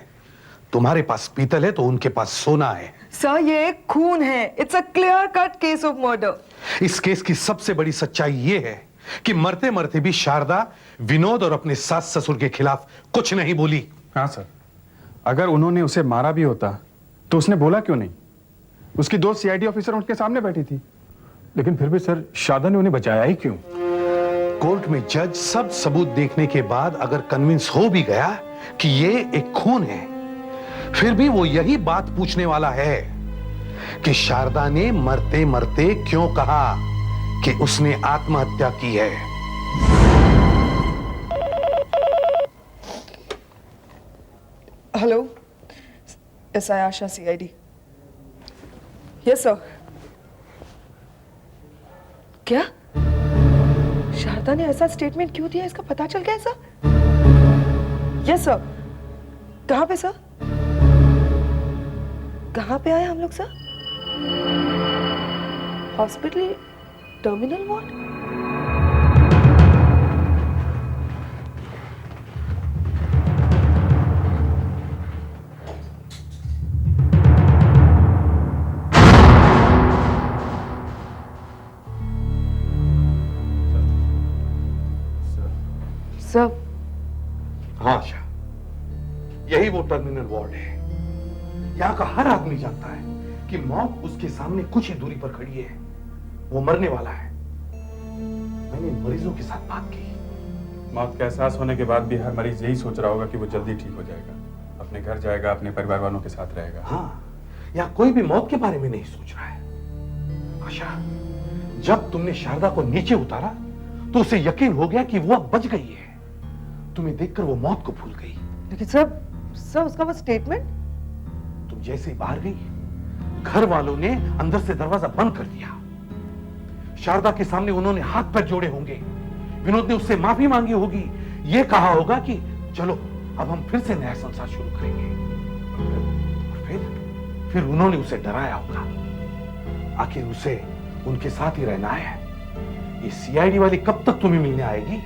तुम्हारे पास पीतल है तो उनके पास सोना है। सर, ये एक खून है। It's a clear cut case of murder. इस केस की सबसे बड़ी सच्चाई ये है कि मरते मरते भी शारदा विनोद और अपने सास ससुर के खिलाफ कुछ नहीं बोली। हाँ सर, अगर उन्होंने उसे मारा भी होता तो उसने बोला क्यों नहीं? उसकी 2 सीआईडी ऑफिसर उनके सामने बैठी थी, लेकिन फिर भी सर शारदा ने उन्हें बचाया ही क्यों? कोर्ट में जज सब सबूत देखने के बाद अगर कन्विंस हो भी गया कि ये एक खून है, फिर भी वो यही बात पूछने वाला है कि शारदा ने मरते मरते क्यों कहा कि उसने आत्महत्या की है। हेलो, एसआई आशा, सीआईडी। Yes sir. क्या शारदा ने ऐसा स्टेटमेंट क्यों दिया, इसका पता चल गया सर? Yes sir. कहां पे सर? कहां पे आए हम लोग sir? Hospital terminal ward? Sir. हाँ आशा, यही वो टर्मिनल वार्ड है। यहाँ का हर आदमी जानता है कि मौत उसके सामने कुछ ही दूरी पर खड़ी है। वो मरने वाला है। मैंने मरीजों के साथ बात की। मौत का एहसास होने के बाद भी हर मरीज यही सोच रहा होगा कि वो जल्दी ठीक हो जाएगा, अपने घर जाएगा, अपने परिवार वालों के साथ रहेगा। हाँ, यहाँ कोई भी मौत के बारे में नहीं सोच रहा है। आशा, जब तुमने शारदा को नीचे उतारा तो उसे यकीन हो गया कि वो अब बच गई है। तुम्हें देखकर वो मौत को भूल गई। लेकिन सर उसका वो स्टेटमेंट? तुम जैसे ही बाहर गई, घर वालों ने अंदर से दरवाजा बंद कर दिया। शारदा के सामने उन्होंने हाथ पैर जोड़े होंगे। विनोद ने उससे माफी मांगी होगी। ये कहा होगा कि चलो अब हम फिर से नया संसार शुरू करेंगे। और फिर उन्होंने उसे डराया होगा। आखिर उसे उनके साथ ही रहना है। ये सीआईडी वाली कब तक तुम्हें मिलने आएगी?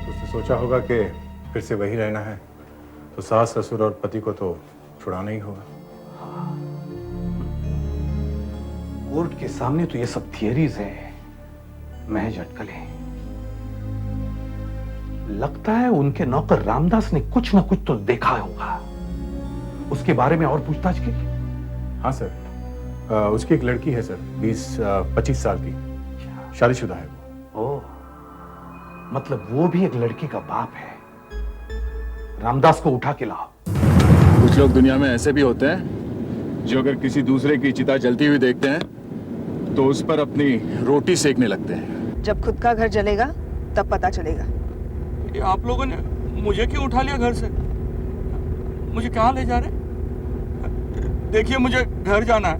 उसने सोचा होगा कि फिर से वही रहना है, तो सास ससुर और पति को तो छुड़ाना ही होगा। कोर्ट के सामने तो ये सब थियरीज हैं, महज अटकलें। लगता है उनके नौकर रामदास ने कुछ ना कुछ तो देखा होगा। उसके बारे में और पूछताछ की? हाँ सर, उसकी एक लड़की है सर, 20-25 साल की, शादीशुदा है वो। ओह, मतलब वो भी एक लड़की का बाप है। रामदास को उठा के लाओ। कुछ लोग दुनिया में ऐसे भी होते हैं जो अगर किसी दूसरे की चिता जलती हुई देखते हैं तो उस पर अपनी रोटी सेकने लगते हैं। जब खुद का घर जलेगा तब पता चलेगा। ये आप लोगों ने मुझे क्यों उठा लिया घर से? मुझे कहाँ ले जा रहे? देखिए मुझे घर जाना है।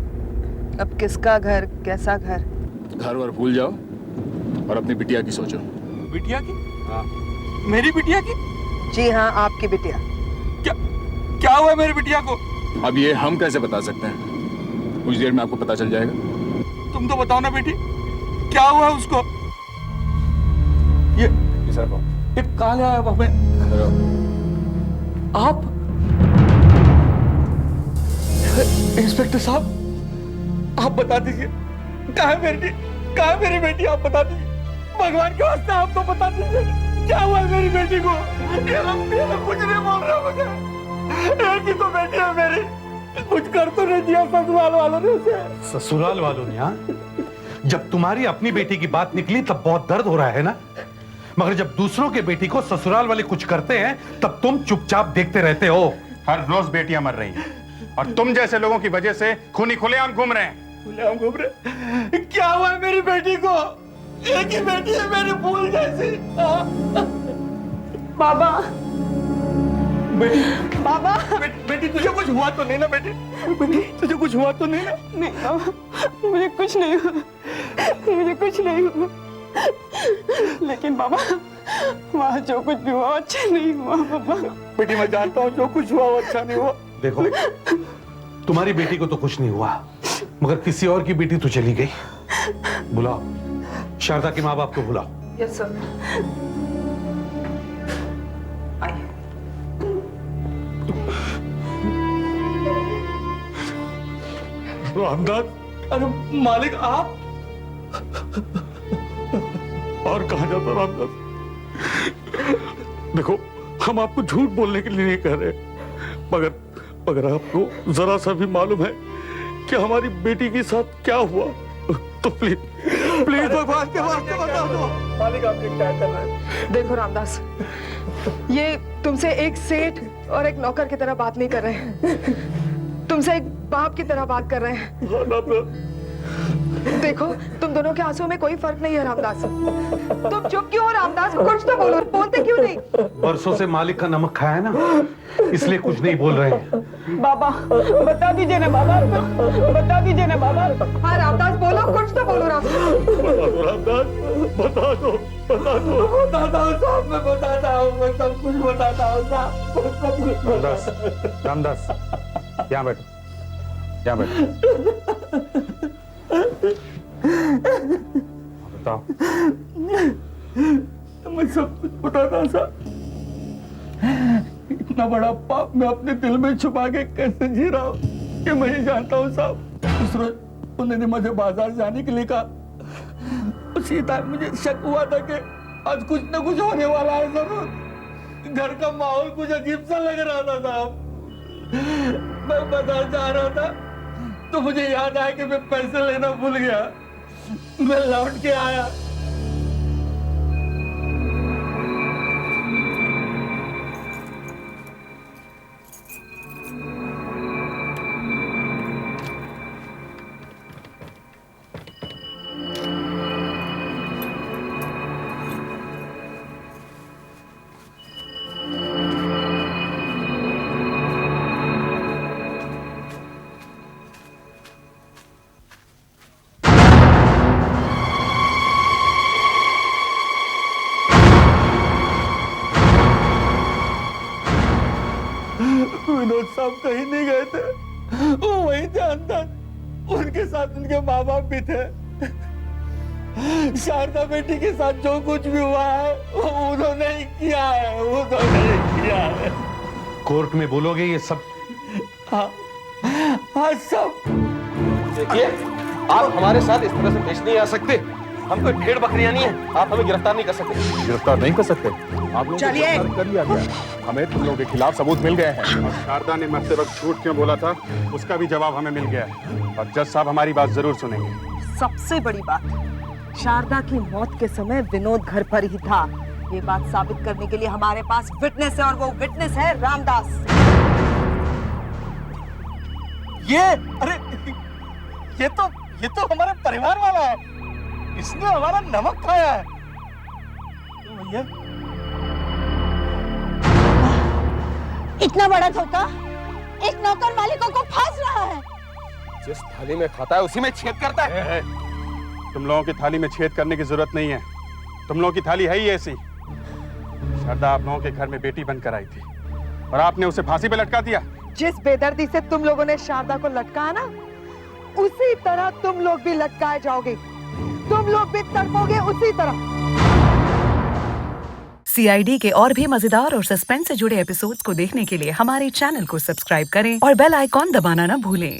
अब किसका घर, कैसा घर? घर वर भूल जाओ और अपनी बिटिया की सोचो। बिटिया की? हाँ। मेरी बिटिया की? जी हाँ, आपकी बिटिया। क्या हुआ मेरी बिटिया को? अब ये हम कैसे बता सकते हैं? कुछ देर में आपको पता चल जाएगा। तुम तो बताओ ना बेटी, क्या हुआ उसको? ये कहाँ ले आया बाबा? आप इंस्पेक्टर साहब, आप बता दीजिए कहाँ है मेरी बेटी? आप बता दीजिए, भगवान के वास्ते आप तो बता दीजिए क्या हुआ मेरी बेटी को? ये लोग कुछ नहीं बोल रहे मुझे। एक ही तो बेटी है मेरी, कुछ कर तो नहीं दिया ससुराल वालों ने उसे। ससुराल वालों ने? हाँ, जब तुम्हारी अपनी बेटी की बात निकली तब बहुत दर्द हो रहा है ना, मगर जब दूसरों के बेटी को ससुराल वाले कुछ करते हैं तब तुम चुपचाप देखते रहते हो। हर रोज बेटियां मर रही हैं और तुम जैसे लोगों की वजह से खूनी खुलेआम घूम रहे हैं। खुलेआम घूम रहे? क्या हुआ है मेरी बेटी को? एक ही बेटी है मेरी, फूल जैसी। बाबा, बेटी, बाबा, बेटी तुझे कुछ हुआ तो नहीं ना? बेटी तुझे कुछ हुआ तो नहीं ना? नहीं बाबा, मुझे कुछ नहीं हुआ, मुझे कुछ नहीं हुआ। लेकिन बाबा, वहाँ जो कुछ भी हुआ अच्छा नहीं हुआ बाबा। बेटी मैं जानता हूँ जो कुछ हुआ वो अच्छा नहीं हुआ। देखो, तुम्हारी बेटी को तो कुछ नहीं हुआ, मगर किसी और की बेटी तो चली गई। बुलाओ शारदा के माँ बाप को, बुलाओ। Yes sir. रामदास, अरे मालिक आप? और कहाँ जाता रामदास? देखो, हम आपको झूठ बोलने के लिए नहीं कह रहे, मगर आपको जरा सा भी मालूम है कि हमारी बेटी के साथ क्या हुआ, तो प्लीज भगवान के वास्ते बता दो। मालिक आप क्या कर रहे हैं? देखो रामदास, ये तुमसे एक सेठ और एक नौकर की तरह बात नहीं कर रहे हैं, तुमसे एक बाप की तरह बात कर रहे हैं। देखो, तुम दोनों के आंसुओं में कोई फर्क नहीं है रामदास। तुम चुप क्यों हो रामदास? कुछ तो बोलो, बोलते क्यों नहीं? परसों से मालिक का नमक खाया ना, इसलिए कुछ नहीं बोल रहे हैं। बाबा बता दीजिए ना बाबा, बता दीजिए ना बाबा। हाँ रामदास बोलो, कुछ तो बोलो रामदास। बता दो साहब, मैं बताता हूँ, मैं सब कुछ बताता हूँ साहब। रामदास, यहाँ बैठो, यहाँ बैठो। बताओ। मैं सब कुछ बताता साहब। इतना बड़ा पाप मैं अपने दिल में छुपा के कैसे जी रहा हूँ कि मैं ही जानता हूँ साहब। उस रोज उन्होंने मुझे बाजार जाने के लिए कहा, उसी टाइम मुझे शक हुआ था कि आज कुछ न कुछ होने वाला है जरूर। घर का माहौल कुछ अजीब सा लग रहा था साहब। मैं बाजार जा रहा था तो मुझे याद आया कि मैं पैसे लेना भूल गया। मैं लौट के आया, विनोद साहब कहीं नहीं गए थे, वो वहीं थे अंदर। उनके साथ उनके माँ बाप भी थे। शारदा बेटी के साथ जो कुछ भी हुआ है वो उन्होंने ही किया है, उन्होंने ही किया है। कोर्ट में बोलोगे ये सब? हाँ सब। देखिए आप हमारे साथ इस तरह से पेश नहीं आ सकते। हम कोई भेड़ बकरियां नहीं है, आप हमें गिरफ्तार नहीं कर सकते। गिरफ्तार नहीं कर सकते? आप लोगों को गिरफ्तार कर लिया गया। हमें तुम लोगों के खिलाफ सबूत मिल गए हैं। और शारदा ने मरते वक्त झूठ क्यों बोला था, उसका भी जवाब हमें मिल गया है। और जज साहब हमारी बात जरूर सुनेंगे। सबसे बड़ी बात, शारदा की मौत के समय विनोद घर पर ही था। ये बात साबित करने के लिए हमारे पास विटनेस है, और वो विटनेस है रामदास। अरे ये तो हमारे परिवार वाला है, इसने हमारा नमक खाया है। भैया इतना बड़ा धोखा एक नौकर मालिकों को फांस रहा है। जिस थाली में खाता है उसी में छेद करता है। तुम लोगों की थाली में छेद करने की जरूरत नहीं है। तुम लोगों की थाली है ही ऐसी। शारदा आप लोगों के घर में बेटी बनकर आई थी और आपने उसे फांसी पे लटका दिया। जिस बेदर्दी से तुम लोगों ने शारदा को लटकाया ना, उसी तरह तुम लोग भी लटकाए जाओगे। तुम लोग भी तड़पोगे उसी तरह। CID के और भी मजेदार और सस्पेंस से जुड़े एपिसोड्स को देखने के लिए हमारे चैनल को सब्सक्राइब करें और बेल आइकॉन दबाना ना भूलें।